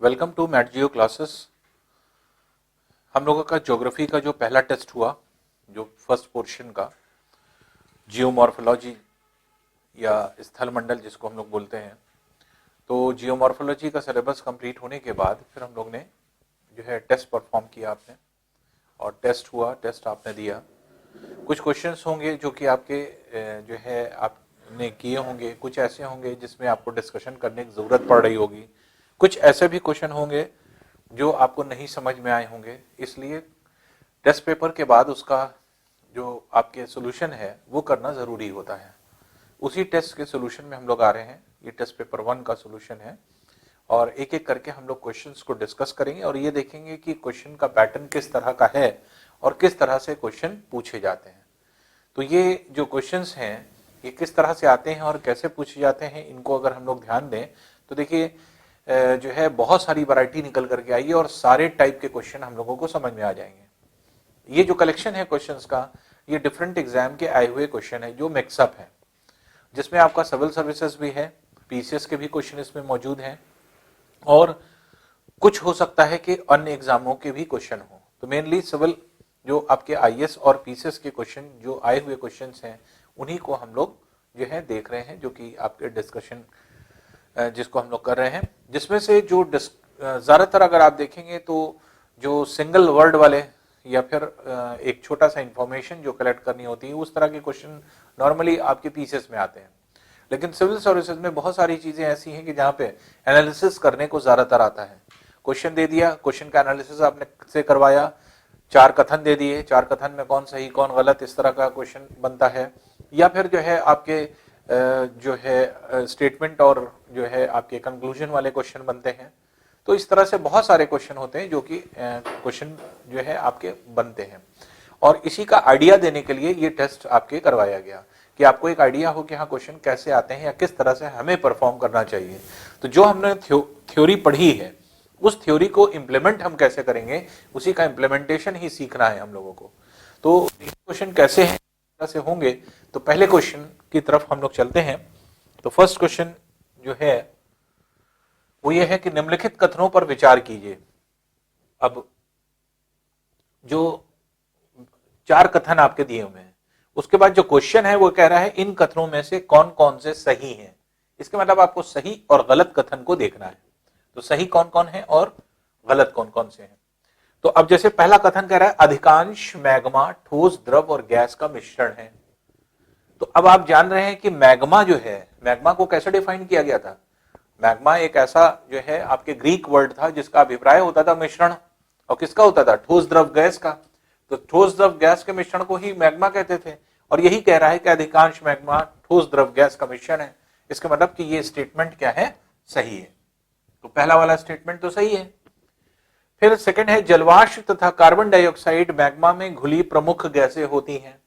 Welcome to मैट जियो classes. हम लोगों का ज्योग्राफी का जो पहला टेस्ट हुआ, जो फर्स्ट पोर्शन का जियोमॉर्फोलॉजी या स्थल मंडल जिसको हम लोग बोलते हैं, तो जियोमॉर्फोलॉजी का सिलेबस कंप्लीट होने के बाद फिर हम लोग ने जो है टेस्ट परफॉर्म किया आपने, और टेस्ट हुआ, टेस्ट आपने दिया। कुछ क्वेश्चंस होंगे जो कि आपके जो है आपने किए होंगे, कुछ ऐसे होंगे जिसमें आपको डिस्कशन करने की ज़रूरत पड़ रही होगी, कुछ ऐसे भी क्वेश्चन होंगे जो आपको नहीं समझ में आए होंगे। इसलिए टेस्ट पेपर के बाद उसका जो आपके सोल्यूशन है वो करना ज़रूरी होता है। उसी टेस्ट के सोल्यूशन में हम लोग आ रहे हैं। ये टेस्ट पेपर 1 का सोल्यूशन है और एक एक करके हम लोग क्वेश्चंस को डिस्कस करेंगे और ये देखेंगे कि क्वेश्चन का पैटर्न किस तरह का है और किस तरह से क्वेश्चन पूछे जाते हैं। तो ये जो क्वेश्चंस हैं ये किस तरह से आते हैं और कैसे पूछे जाते हैं, इनको अगर हम लोग ध्यान दें तो देखिए जो है बहुत सारी वैरायटी निकल करके आई है और सारे टाइप के क्वेश्चन हम लोगों को समझ में आ जाएंगे। ये जो कलेक्शन है क्वेश्चंस का, ये डिफरेंट एग्जाम के आए हुए क्वेश्चन है जो मिक्सअप है, जिसमें आपका सिविल सर्विसेज भी है, पीसीएस के भी क्वेश्चन इसमें मौजूद हैं और कुछ हो सकता है कि अन्य एग्जामों के भी क्वेश्चन हो। तो मेनली सिविल जो आपके आईएएस और पीसीएस के क्वेश्चन जो आए हुए क्वेश्चंस हैं उन्हीं को हम लोग जो है देख रहे हैं, जो कि आपके डिस्कशन जिसको हम लोग कर रहे हैं, जिसमें से जो ज्यादातर अगर आप देखेंगे तो जो सिंगल वर्ड वाले या फिर एक छोटा सा इंफॉर्मेशन जो कलेक्ट करनी होती है उस तरह के क्वेश्चन नॉर्मली आपके पीसीएस में आते हैं। लेकिन सिविल सर्विसेज में बहुत सारी चीजें ऐसी हैं कि जहां पे एनालिसिस करने को ज्यादातर आता है। क्वेश्चन दे दिया, क्वेश्चन का एनालिसिस आपने से करवाया, 4 कथन दे दिए, 4 कथन में कौन सही कौन गलत, इस तरह का क्वेश्चन बनता है। या फिर जो है आपके जो है स्टेटमेंट और जो है आपके कंक्लूजन वाले क्वेश्चन बनते हैं। तो इस तरह से बहुत सारे क्वेश्चन होते हैं जो कि क्वेश्चन जो है आपके बनते हैं और इसी का आइडिया देने के लिए ये टेस्ट आपके करवाया गया कि आपको एक आइडिया हो कि हाँ क्वेश्चन कैसे आते हैं या किस तरह से हमें परफॉर्म करना चाहिए। तो जो हमने थ्योरी पढ़ी है उस थ्योरी को इम्प्लीमेंट हम कैसे करेंगे, उसी का इम्प्लीमेंटेशन ही सीखना है हम लोगों को। तो क्वेश्चन कैसे हैं से होंगे, तो पहले क्वेश्चन की तरफ हम लोग चलते हैं। तो फर्स्ट क्वेश्चन जो है वो ये है कि निम्नलिखित कथनों पर विचार कीजिए। अब जो 4 कथन आपके दिए हुए हैं उसके बाद जो क्वेश्चन है वो कह रहा है इन कथनों में से कौन कौन से सही हैं। इसके मतलब आपको सही और गलत कथन को देखना है। तो सही कौन कौन है और गलत कौन कौन से हैं। तो अब जैसे पहला कथन कह रहा है अधिकांश मैग्मा ठोस द्रव और गैस का मिश्रण है। तो अब आप जान रहे हैं कि मैग्मा जो है, मैग्मा को कैसे डिफाइन किया गया था। मैग्मा एक ऐसा जो है आपके ग्रीक वर्ड था जिसका अभिप्राय होता था मिश्रण, और किसका होता था, ठोस द्रव गैस का। तो ठोस द्रव गैस के मिश्रण को ही मैग्मा कहते थे और यही कह रहा है कि अधिकांश मैग्मा ठोस द्रव गैस का मिश्रण है। इसका मतलब कि ये स्टेटमेंट क्या है, सही है। तो पहला वाला स्टेटमेंट तो सही है। फिर सेकंड है जलवाष्प तथा कार्बन डाइऑक्साइड मैग्मा में घुली प्रमुख गैसें होती हैं।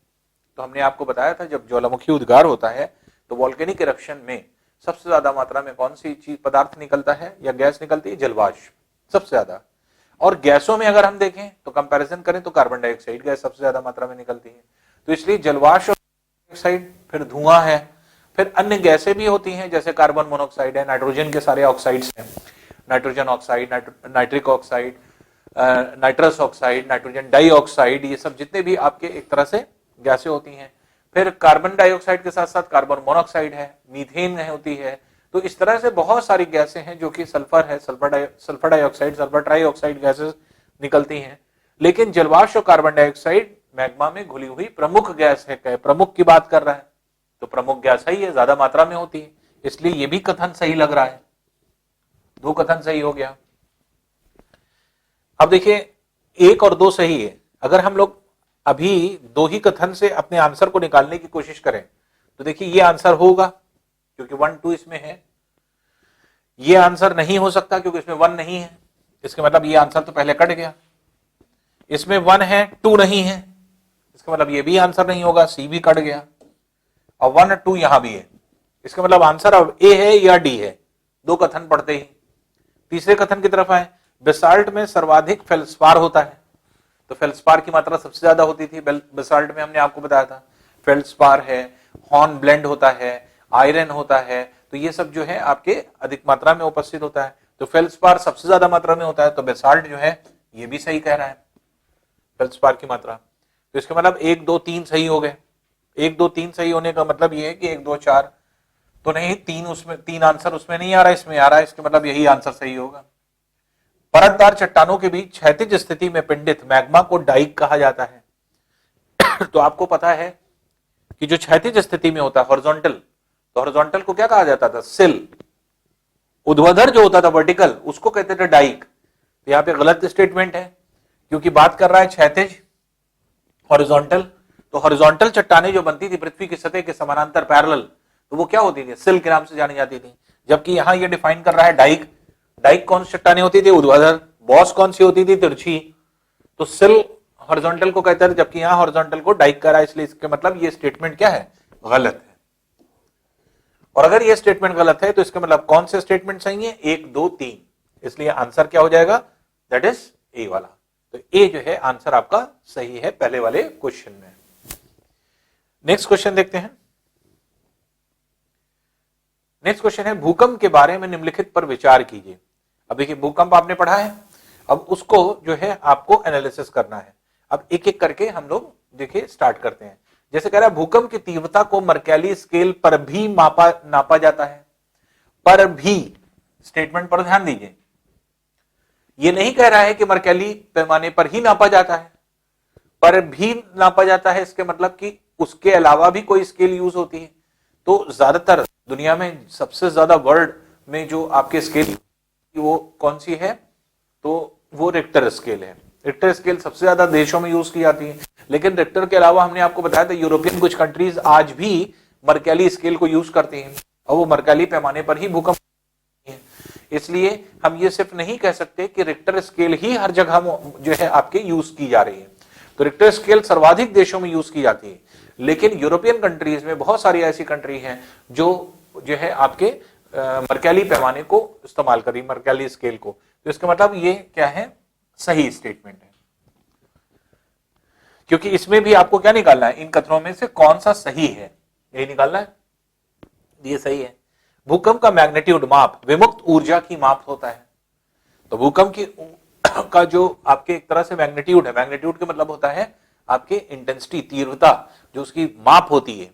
तो हमने आपको बताया था जब ज्वालामुखी उद्गार होता है तो वोल्केनिक इरप्शन में सबसे ज्यादा मात्रा में कौन सी चीज पदार्थ निकलता है या गैस निकलती है, जलवाष्प सबसे ज्यादा। और गैसों में अगर हम देखें तो कंपैरिजन करें तो कार्बन डाइऑक्साइड गैस सबसे ज्यादा मात्रा में निकलती है। तो इसलिए जलवाष्प और डाइऑक्साइड, फिर धुआं है, फिर अन्य गैसें भी होती हैं जैसे कार्बन मोनोऑक्साइड है, नाइट्रोजन के सारे ऑक्साइड्स हैं, nitrogen oxide, nitric oxide, nitrous oxide, nitrogen dioxide, ये सब जितने भी आपके एक तरह से गैसें होती हैं। फिर कार्बन डाइऑक्साइड के साथ साथ कार्बन मोनोऑक्साइड है, मीथेन होती है। तो इस तरह से बहुत सारी गैसें हैं जो कि सल्फर है, sulphur dioxide, sulphur trioxide gases निकलती हैं। लेकिन जलवाष्प और कार्बन डाइऑक्साइड मैग्मा में घुली हुई प्रमुख गैस है। प्रमुख की बात कर रहा है तो प्रमुख गैस ही है, ज्यादा मात्रा में होती है, इसलिए ये भी कथन सही लग रहा है। 2 कथन सही हो गया। अब देखिए 1 और 2 सही है। अगर हम लोग अभी 2 ही कथन से अपने आंसर को निकालने की कोशिश करें तो देखिए ये आंसर होगा क्योंकि 1 2 इसमें है। ये आंसर नहीं हो सकता क्योंकि इसमें 1 नहीं है। इसका मतलब ये आंसर तो पहले कट गया। इसमें 1 है, 2 नहीं है, इसका मतलब ये भी आंसर नहीं होगा, सी भी कट गया। और 1 2 यहां भी है, इसका मतलब आंसर अब ए है या डी है। 2 कथन पढ़ते ही तीसरे कथन की तरफ आए। बेसाल्ट में सर्वाधिक फेल्सपार होता है। तो फेल्सपार की मात्रा सबसे ज्यादा होती थी बेसाल्ट में, हमने आपको बताया था। फेल्सपार है, हॉर्न ब्लेंड होता है, आयरन होता है, तो ये सब जो है आपके अधिक मात्रा में उपस्थित होता है। तो फेल्सपार सबसे ज्यादा मात्रा में होता है, तो बेसाल्ट जो है ये भी सही कह रहा है, फेल्सपार की मात्रा। तो इसका मतलब 1 2 3 सही हो गए। 1 2 3 सही होने का मतलब ये है कि 1 2 4 तो नहीं, 3 उसमें, 3 आंसर उसमें नहीं आ रहा, इसमें आ रहा है, इसके मतलब यही आंसर सही होगा। परतदार चट्टानों के बीच क्षैतिज स्थिति में पिंडित मैग्मा को डाइक कहा जाता है। तो आपको पता है कि जो क्षैतिज स्थिति में होता है हॉरिजॉन्टल, तो हॉरिजॉन्टल को क्या कहा जाता था? सिल। ऊर्ध्वाधर जो होता था वर्टिकल, उसको कहते थे डाइक। तो यहां पे गलत स्टेटमेंट है, क्योंकि बात कर रहा है क्षैतिज, हॉरिजॉन्टल। तो हॉरिजॉन्टल चट्टानें जो बनती थी पृथ्वी की सतह के समानांतर पैरेलल, तो वो क्या होती थी? सिल के नाम से जानी जाती थी। जबकि यहां ये डिफाइन कर रहा है डाइक। डाइक कौन सी चट्टानें होती थी? ऊर्ध्वाधर। बॉस कौन सी होती थी? तिरछी। तो सिल हॉरिजॉन्टल को कहते हैं, जबकि यहां हॉरिजॉन्टल को डाइक करा, इसलिए इसके मतलब ये स्टेटमेंट क्या है? गलत है। और अगर ये स्टेटमेंट गलत है तो इसका मतलब कौन से स्टेटमेंट सही है? 1 2 3। इसलिए आंसर क्या हो जाएगा? दैट इज ए वाला। तो ए जो है आंसर आपका सही है पहले वाले क्वेश्चन में। नेक्स्ट क्वेश्चन देखते हैं। नेक्स्ट क्वेश्चन है, भूकंप के बारे में निम्नलिखित पर विचार कीजिए। अब देखिए, भूकंप आपने पढ़ा है, अब उसको जो है आपको एनालिसिस करना है। अब एक एक करके हम लोग देखिए स्टार्ट करते हैं। जैसे कह रहा है, भूकंप की तीव्रता को मर्कैली स्केल पर भी नापा जाता है। पर भी स्टेटमेंट पर ध्यान दीजिए, ये नहीं कह रहा है कि मर्कैली पैमाने पर ही नापा जाता है, पर भी नापा जाता है। इसके मतलब कि उसके अलावा भी कोई स्केल यूज होती है। तो ज्यादातर दुनिया में सबसे ज्यादा वर्ल्ड में जो आपके स्केल वो कौन सी है? तो वो रिक्टर स्केल है। रिक्टर स्केल सबसे ज्यादा देशों में यूज की जाती है। लेकिन रिक्टर के अलावा हमने आपको बताया था यूरोपियन कुछ कंट्रीज आज भी मर्कैली स्केल को यूज करती हैं, और वो मर्कैली पैमाने पर ही भूकंप है। इसलिए हम ये सिर्फ नहीं कह सकते कि रिक्टर स्केल ही हर जगह जो है आपके यूज की जा रही है। तो रिक्टर स्केल सर्वाधिक देशों में यूज की जाती है, लेकिन यूरोपियन कंट्रीज में बहुत सारी ऐसी कंट्री हैं जो है आपके मर्कैली पैमाने को इस्तेमाल करी, मर्कैली स्केल को। तो इसका मतलब ये क्या है? सही स्टेटमेंट है। क्योंकि इसमें भी आपको क्या निकालना है? इन कथनों में से कौन सा सही है, यही निकालना है। ये सही है। भूकंप का मैग्नीट्यूड माप विमुक्त ऊर्जा की माप होता है। तो भूकंप की का जो आपके एक तरह से मैग्नीट्यूड है, मैग्नीट्यूड का मतलब होता है आपके इंटेंसिटी, तीव्रता, जो उसकी माप होती है।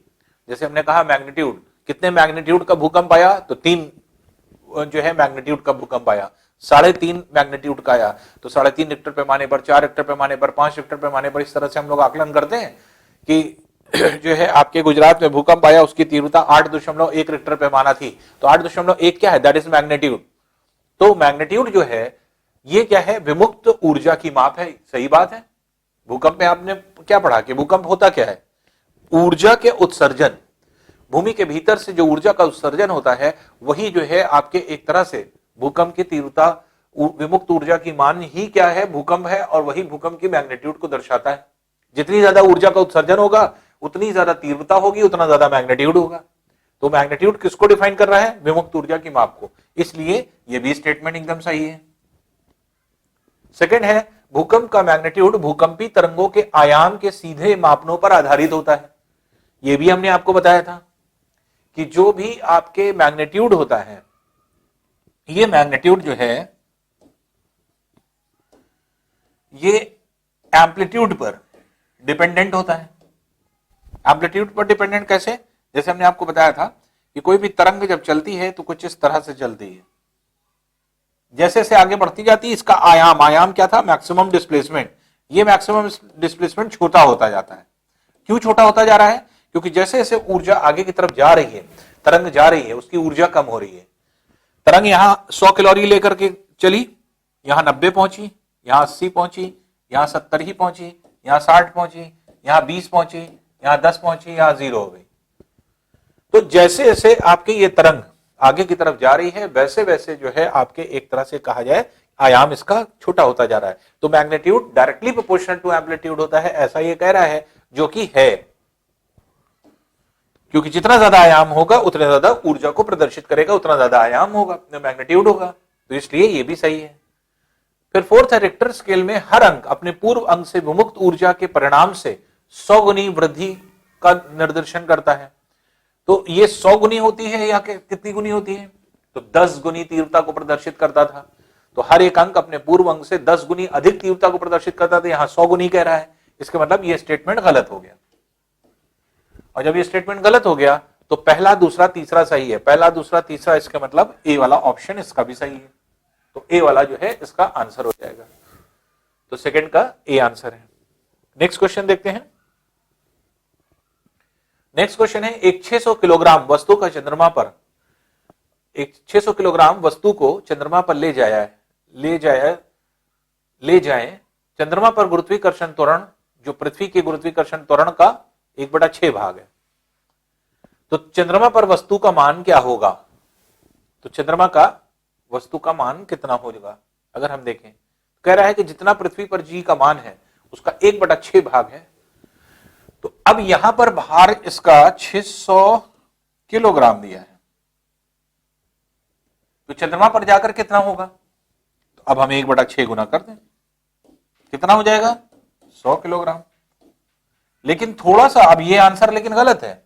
जैसे हमने कहा मैग्नीट्यूड, कितने मैग्नीट्यूड का भूकंप आया? तो 3 जो है मैग्नीट्यूड का भूकंप आया। 3.5 मैग्नीट्यूड का आया, तो 3.5 रिक्टर पैमाने पर, 4 रिक्टर पैमाने पर, 5 रिक्टर पैमाने पर। इस तरह से हम लोग आकलन करते हैं कि जो है आपके गुजरात में भूकंप आया, उसकी तीव्रता 8.1 रिक्टर पैमाना थी। तो 8.1 क्या है? That is magnitude. तो मैग्नीट्यूड जो है ये क्या है? विमुक्त ऊर्जा की माप है। सही बात है। भूकंप में आपने क्या पढ़ा कि भूकंप होता क्या है? ऊर्जा के उत्सर्जन, भूमि के भीतर से जो ऊर्जा का उत्सर्जन होता है वही जो है आपके एक तरह से भूकंप की तीव्रता, विमुक्त ऊर्जा की मान ही क्या है? भूकंप है, और वही भूकंप की मैग्नीट्यूड को दर्शाता है। जितनी ज्यादा ऊर्जा का उत्सर्जन होगा उतनी ज्यादा तीव्रता होगी, उतना ज्यादा मैग्नीट्यूड होगा। तो मैग्नीट्यूड किसको डिफाइन कर रहा है? विमुक्त ऊर्जा की माप को। इसलिए यह भी स्टेटमेंट एकदम सही है। सेकंड है, भूकंप का मैग्नीट्यूड भूकंपी तरंगों के आयाम के सीधे मापनों पर आधारित होता है। यह भी हमने आपको बताया था कि जो भी आपके मैग्नीट्यूड होता है, ये मैग्नीट्यूड जो है ये एम्पलीट्यूड पर डिपेंडेंट होता है। एम्पलीट्यूड पर डिपेंडेंट कैसे? जैसे हमने आपको बताया था कि कोई भी तरंग जब चलती है तो कुछ इस तरह से चलती है, जैसे जैसे आगे बढ़ती जाती है इसका आयाम क्या था? Maximum displacement. ये मैक्सिमम डिस्प्लेसमेंट छोटा होता जाता है। क्यों छोटा होता जा रहा है? क्योंकि जैसे जैसे ऊर्जा आगे की तरफ जा रही है, तरंग जा रही है, उसकी ऊर्जा कम हो रही है। तरंग यहां 100 कैलोरी लेकर के चली, यहां 90 पहुंची, यहां 80 पहुंची, यहां 70 ही पहुंची, यहां 60 पहुंची, यहां 20 पहुंची, यहां 10 पहुंची, यहां 0 हो गई। तो जैसे जैसे आपकी ये तरंग आगे की तरफ जा रही है वैसे वैसे जो है आपके एक तरह से कहा जाए आयाम इसका छोटा होता जा रहा है। तो magnitude directly proportional to amplitude होता है, ऐसा ये कह रहा है, जो कि है। क्योंकि जितना ज्यादा आयाम होगा उतने ज्यादा ऊर्जा को प्रदर्शित करेगा, उतना ज्यादा आयाम होगा, मैग्नीट्यूड होगा। तो इसलिए ये भी सही है। फिर फोर्थ है, रिक्टर स्केल में हर अंक अपने पूर्व अंक से विमुक्त ऊर्जा के परिणाम से 100 गुनी वृद्धि का निर्देशन करता है। तो ये 100 गुनी होती है या कितनी गुनी होती है? तो 10 गुनी तीव्रता को प्रदर्शित करता था। तो हर एक अंक अपने पूर्व अंक से 10 गुनी अधिक तीव्रता को प्रदर्शित करता था, यहां 100 गुनी कह रहा है। इसका मतलब ये स्टेटमेंट गलत हो गया। और जब ये स्टेटमेंट गलत हो गया तो पहला दूसरा तीसरा सही है, पहला दूसरा तीसरा, इसका मतलब ए वाला ऑप्शन इसका भी सही है। तो ए वाला जो है इसका आंसर हो जाएगा। तो सेकंड का ए आंसर है। नेक्स्ट क्वेश्चन देखते हैं। नेक्स्ट क्वेश्चन है, एक 600 किलोग्राम वस्तु का चंद्रमा पर, एक 600 किलोग्राम वस्तु को चंद्रमा पर ले जाए चंद्रमा पर गुरुत्वाकर्षण त्वरण जो पृथ्वी के गुरुत्वाकर्षण त्वरण का 1/6 भाग है। तो चंद्रमा पर वस्तु का मान क्या होगा? तो चंद्रमा का वस्तु का मान कितना होगा? अगर हम देखें, कह रहा है कि जितना पृथ्वी पर जी का मान है उसका 1/6 भाग है। तो अब यहां पर भार इसका 600 किलोग्राम दिया है, तो चंद्रमा पर जाकर कितना होगा? तो अब हम 1/6 गुना कर दें, कितना हो जाएगा? 100 किलोग्राम। लेकिन थोड़ा सा, अब ये आंसर लेकिन गलत है।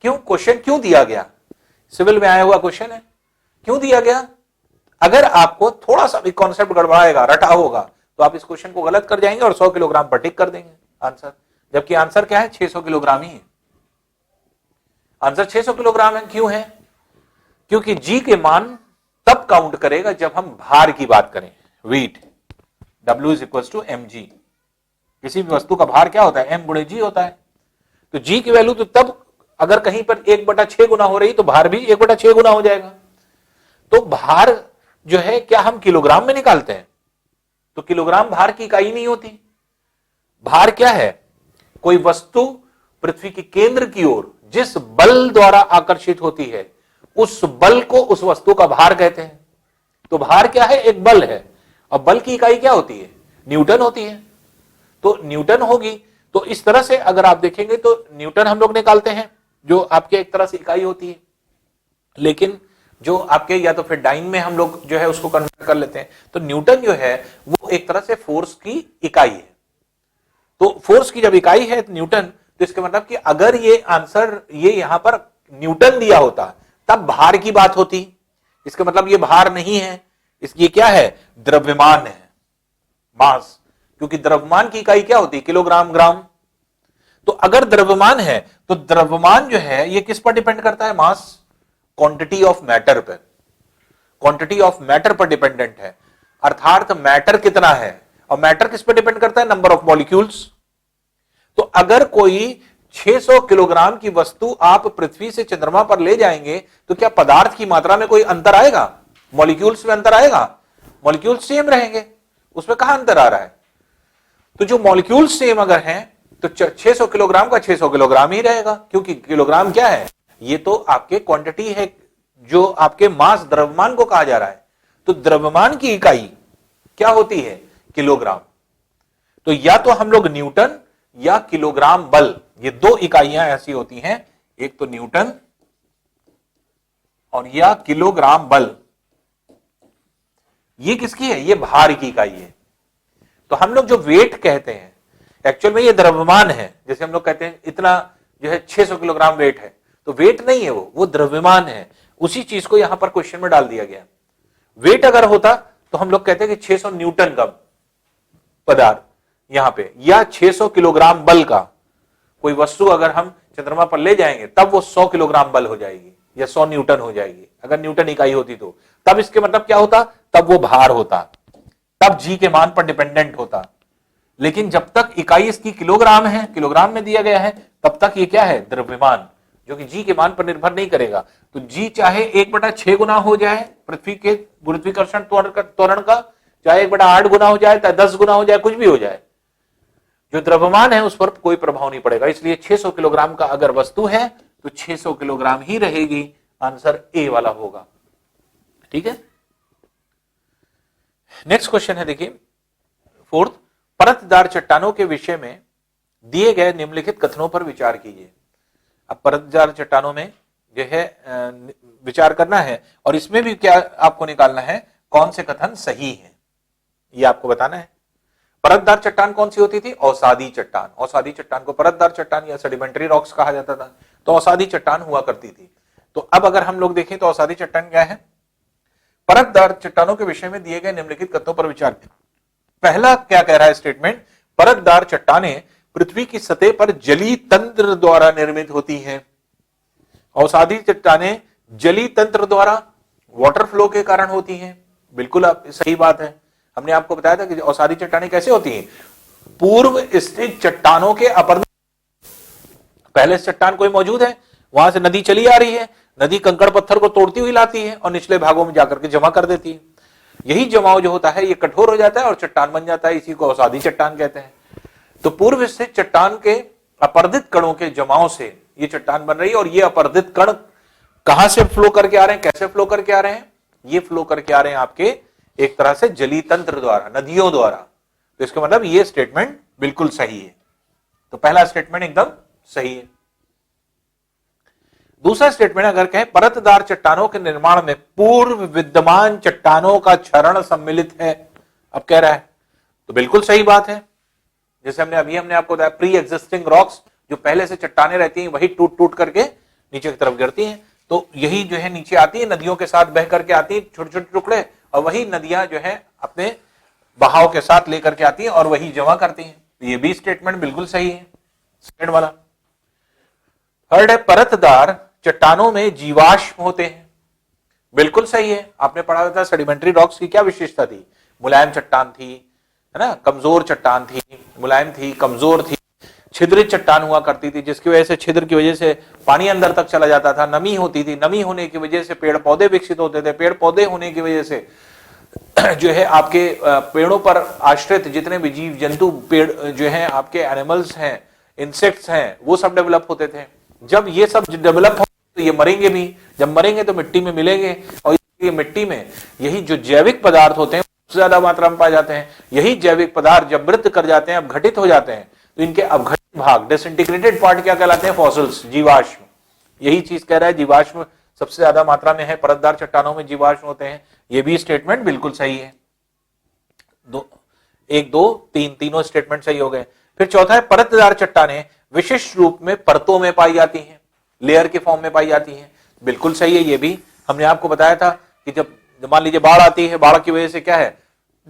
क्यों? क्वेश्चन क्यों दिया गया? सिविल में आया हुआ क्वेश्चन है, क्यों दिया गया? अगर आपको थोड़ा सा भी कॉन्सेप्ट गड़बड़ाएगा, रटा होगा, तो आप इस क्वेश्चन को गलत कर जाएंगे और 100 किलोग्राम पर टिक कर देंगे आंसर, जबकि आंसर क्या है? 600 किलोग्राम ही है। आंसर 600 किलोग्राम है। क्यों है? क्योंकि जी के मान तब काउंट करेगा जब हम भार की बात करें, वेट। W = mg। किसी भी वस्तु का भार क्या होता है? m × g होता है। तो g की वैल्यू तो तब, अगर कहीं पर 1/6 गुना हो रही तो भार भी 1/6 गुना हो जाएगा। तो भार जो है क्या हम किलोग्राम में निकालते हैं? तो किलोग्राम भार की इकाई नहीं होती। भार क्या है? कोई वस्तु पृथ्वी के केंद्र की ओर जिस बल द्वारा आकर्षित होती है, उस बल को उस वस्तु का भार कहते हैं। तो भार क्या है? एक बल है। अब बल की इकाई क्या होती है? न्यूटन होती है। तो न्यूटन होगी। तो इस तरह से अगर आप देखेंगे तो न्यूटन हम लोग निकालते हैं, जो आपके एक तरह से इकाई होती है। लेकिन जो आपके, या तो फिर डाइन में हम लोग जो है उसको कन्वर्ट कर लेते हैं। तो न्यूटन जो है वो एक तरह से फोर्स की इकाई है। तो फोर्स की जब इकाई है न्यूटन, तो इसका मतलब कि अगर ये आंसर ये यहां पर न्यूटन दिया होता तब भार की बात होती। इसका मतलब ये भार नहीं है, ये क्या है? द्रव्यमान है, मास। क्योंकि द्रव्यमान की इकाई क्या होती है? किलोग्राम, ग्राम। तो अगर द्रव्यमान है तो द्रव्यमान जो है ये किस पर डिपेंड करता है? मास, क्वांटिटी ऑफ मैटर पर, क्वांटिटी ऑफ मैटर पर डिपेंडेंट है। अर्थात मैटर कितना है, और मैटर किस पर डिपेंड करता है? Number of molecules. तो अगर कोई 600 किलोग्राम की वस्तु आप पृथ्वी से चंद्रमा पर ले जाएंगे तो क्या पदार्थ की मात्रा में कोई अंतर आएगा? मॉलिक्यूल्स में अंतर आएगा? मॉलिक्यूल्स सेम रहेंगे, उसमें कहां अंतर आ रहा है? तो जो मॉलिक्यूल्स सेम अगर हैं तो 600 किलोग्राम का 600 किलोग्राम ही रहेगा, क्योंकि किलोग्राम क्या है? ये तो आपके क्वांटिटी है, जो आपके मास, द्रव्यमान को कहा जा रहा है। तो द्रव्यमान की इकाई क्या होती है? किलोग्राम। तो या तो हम लोग न्यूटन या किलोग्राम बल, ये दो इकाइयां ऐसी होती हैं, एक तो न्यूटन और या किलोग्राम बल। ये किसकी है? ये भार की इकाई है। तो हम लोग जो वेट कहते हैं, एक्चुअल में ये द्रव्यमान है। जैसे हम लोग कहते हैं इतना जो है 600 किलोग्राम वेट है, तो वेट नहीं है, वो द्रव्यमान है। उसी चीज को यहां पर क्वेश्चन में डाल दिया गया। वेट अगर होता तो हम लोग कहते हैं कि 600 न्यूटन का पदार्थ यहां पे, या 600 किलोग्राम बल का कोई वस्तु अगर हम चंद्रमा पर ले जाएंगे तब वो 100 किलोग्राम बल हो जाएगी या 100 न्यूटन हो जाएगी, अगर न्यूटन इकाई होती तो। तब इसके मतलब क्या होता? तब वो भार होता, तब जी के मान पर डिपेंडेंट होता। लेकिन जब तक इकाई इसकी किलोग्राम है, किलोग्राम में दिया गया है, तब तक ये क्या है? द्रव्यमान, जो कि जी के मान पर निर्भर नहीं करेगा। तो जी चाहे 1/6 गुना हो जाए पृथ्वी के गुरुत्वाकर्षण त्वरण का, चाहे 1/8 गुना हो जाए, चाहे 10 गुना हो जाए, कुछ भी हो जाए, जो द्रव्यमान है उस पर कोई प्रभाव नहीं पड़ेगा। इसलिए 600 किलोग्राम का अगर वस्तु है तो 600 किलोग्राम ही रहेगी। आंसर ए वाला होगा। ठीक है। नेक्स्ट क्वेश्चन है, देखिए फोर्थ, परतदार चट्टानों के विषय में दिए गए निम्नलिखित कथनों पर विचार कीजिए। अब परतदार चट्टानों में जो है विचार करना है, और इसमें भी क्या आपको निकालना है? कौन से कथन सही है, ये आपको बताना है। परतदार चट्टान कौन सी होती थी? अवसादी चट्टान। अवसादी चट्टान को परतदार चट्टान या सेडिमेंट्री रॉक्स कहा जाता था। तो अवसादी चट्टान हुआ करती थी। तो अब अगर हम लोग देखें तो अवसादी चट्टान क्या है? परतदार चट्टानों के विषय में दिए गए निम्नलिखित कथनों पर विचार करें। पहला क्या कह रहा है स्टेटमेंट? परतदार चट्टानें पृथ्वी की सतह पर जलीय तंत्र द्वारा निर्मित होती हैं। अवसादी चट्टानें जलीय तंत्र द्वारा, वाटर फ्लो के कारण होती हैं। बिल्कुल आप सही बात है। हमने आपको बताया था कि अवसादी चट्टानें कैसे होती हैं? पूर्व स्थित चट्टानों के अपर, पहले चट्टान कोई मौजूद है, वहां से नदी चली आ रही है, नदी कंकड़ पत्थर को तोड़ती हुई लाती है और निचले भागों में जाकर के जमा कर देती है। यही जमाव जो होता है ये कठोर हो जाता है और चट्टान बन जाता है, इसी को अवसादी चट्टान कहते हैं। तो पूर्व स्थित चट्टान के अपर्दित कणों के जमाव से ये चट्टान बन रही है और ये अपर्दित कण कहां से फ्लो करके आ रहे हैं, कैसे फ्लो करके आ रहे हैं? ये फ्लो करके आ रहे हैं आपके एक तरह से जलीय तंत्र द्वारा, नदियों द्वारा। तो इसका मतलब ये स्टेटमेंट बिल्कुल सही है। तो पहला स्टेटमेंट एकदम सही है। दूसरा स्टेटमेंट अगर कहें परतदार चट्टानों के निर्माण में पूर्व विद्यमान चट्टानों का क्षरण सम्मिलित है, अब कह रहा है, तो बिल्कुल सही बात है। जैसे हमने आपको बताया प्री एग्जिस्टिंग रॉक्स, जो पहले से चट्टानें रहती हैं वही टूट टूट करके नीचे की तरफ गिरती हैं, तो यही जो है नीचे आती है, नदियों के साथ बह करके आती है छोटे छोटे टुकड़े, और वही नदियां जो है अपने बहाव के साथ लेकर के आती हैं और वही जमा करती हैं। ये भी स्टेटमेंट बिल्कुल सही है, सेकंड वाला। थर्ड है परतदार चट्टानों में जीवाश्म होते हैं, बिल्कुल सही है। आपने पढ़ा था सेडिमेंट्री रॉक्स की क्या विशेषता थी? मुलायम चट्टान थी, है ना, कमजोर चट्टान थी, मुलायम थी, कमजोर थी, छिद्रित चट्टान हुआ करती थी, जिसकी वजह से छिद्र की वजह से पानी अंदर तक चला जाता था, नमी होती थी, नमी होने की वजह से पेड़ पौधे विकसित होते थे, पेड़ पौधे होने की वजह से जो है आपके पेड़ों पर आश्रित जितने भी जीव जंतु, पेड़ जो है आपके एनिमल्स हैं, इंसेक्ट्स हैं, वो सब डेवलप होते थे। जब ये सब डेवलप हो तो ये मरेंगे भी, जब मरेंगे तो मिट्टी में मिलेंगे, और ये मिट्टी में यही जो जैविक पदार्थ होते हैं सबसे ज्यादा मात्रा में पाए जाते हैं। यही जैविक पदार्थ जब मृत कर जाते हैं, अपघटित हो जाते हैं, तो इनके अपघटित भाग, डिसइंटीग्रेटेड पार्ट क्या कहलाते हैं? फॉसिल्स, जीवाश्म। यही चीज कह रहा है, जीवाश्म सबसे ज्यादा मात्रा में है, परतदार चट्टानों में जीवाश्म होते हैं। ये भी स्टेटमेंट बिल्कुल सही है। एक दो तीन, तीनों स्टेटमेंट सही हो गए। फिर चौथा है परतदार चट्टानें विशिष्ट रूप में परतों में पाई जाती हैं, लेयर के फॉर्म में पाई जाती हैं, बिल्कुल सही है। ये भी हमने आपको बताया था कि जब मान लीजिए बाढ़ आती है, बाढ़ की वजह से क्या है,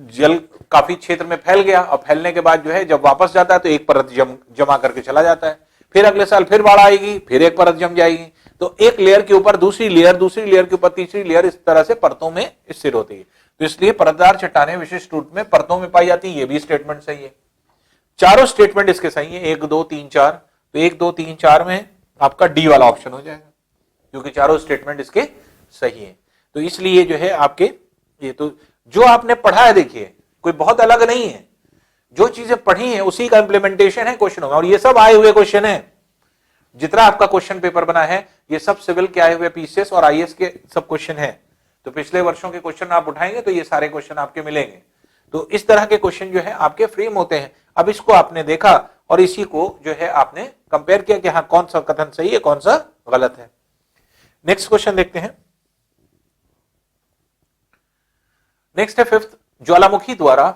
जल काफी क्षेत्र में फैल गया, और फैलने के बाद जो है जब वापस जाता है तो एक परत जमा करके चला जाता है, फिर अगले साल फिर बाढ़ आएगी, फिर एक परत जम जाएगी, तो एक लेयर के ऊपर दूसरी लेयर, दूसरी लेयर के ऊपर तीसरी लेयर, इस तरह से परतों में स्थिर होती है। तो इसलिए परतदार चट्टानें विशिष्ट रूप में परतों में पाई जाती है, ये भी स्टेटमेंट सही है। चारों स्टेटमेंट इसके सही है, 1 2 3 4। तो 1 2 3 4 में आपका डी वाला ऑप्शन हो जाएगा, क्योंकि चारों स्टेटमेंट इसके सही है। तो इसलिए जो है आपके ये तो जो आपने पढ़ा है, देखिए कोई बहुत अलग नहीं है, जो चीजें पढ़ी हैं उसी का इंप्लीमेंटेशन है क्वेश्चनों में, और ये सब आए हुए क्वेश्चन है। जितना आपका क्वेश्चन पेपर बना है ये सब सिविल के आए हुए पीसीएस और आईएएस के सब क्वेश्चन है। तो पिछले वर्षों के क्वेश्चन आप उठाएंगे तो ये सारे क्वेश्चन आपके मिलेंगे। तो इस तरह के क्वेश्चन जो है आपके फ्रेम होते हैं। अब इसको आपने देखा और इसी को जो है आपने कंपेयर किया कि हाँ कौन सा कथन सही है, कौन सा गलत है। नेक्स्ट क्वेश्चन देखते हैं। नेक्स्ट है फिफ्थ, ज्वालामुखी द्वारा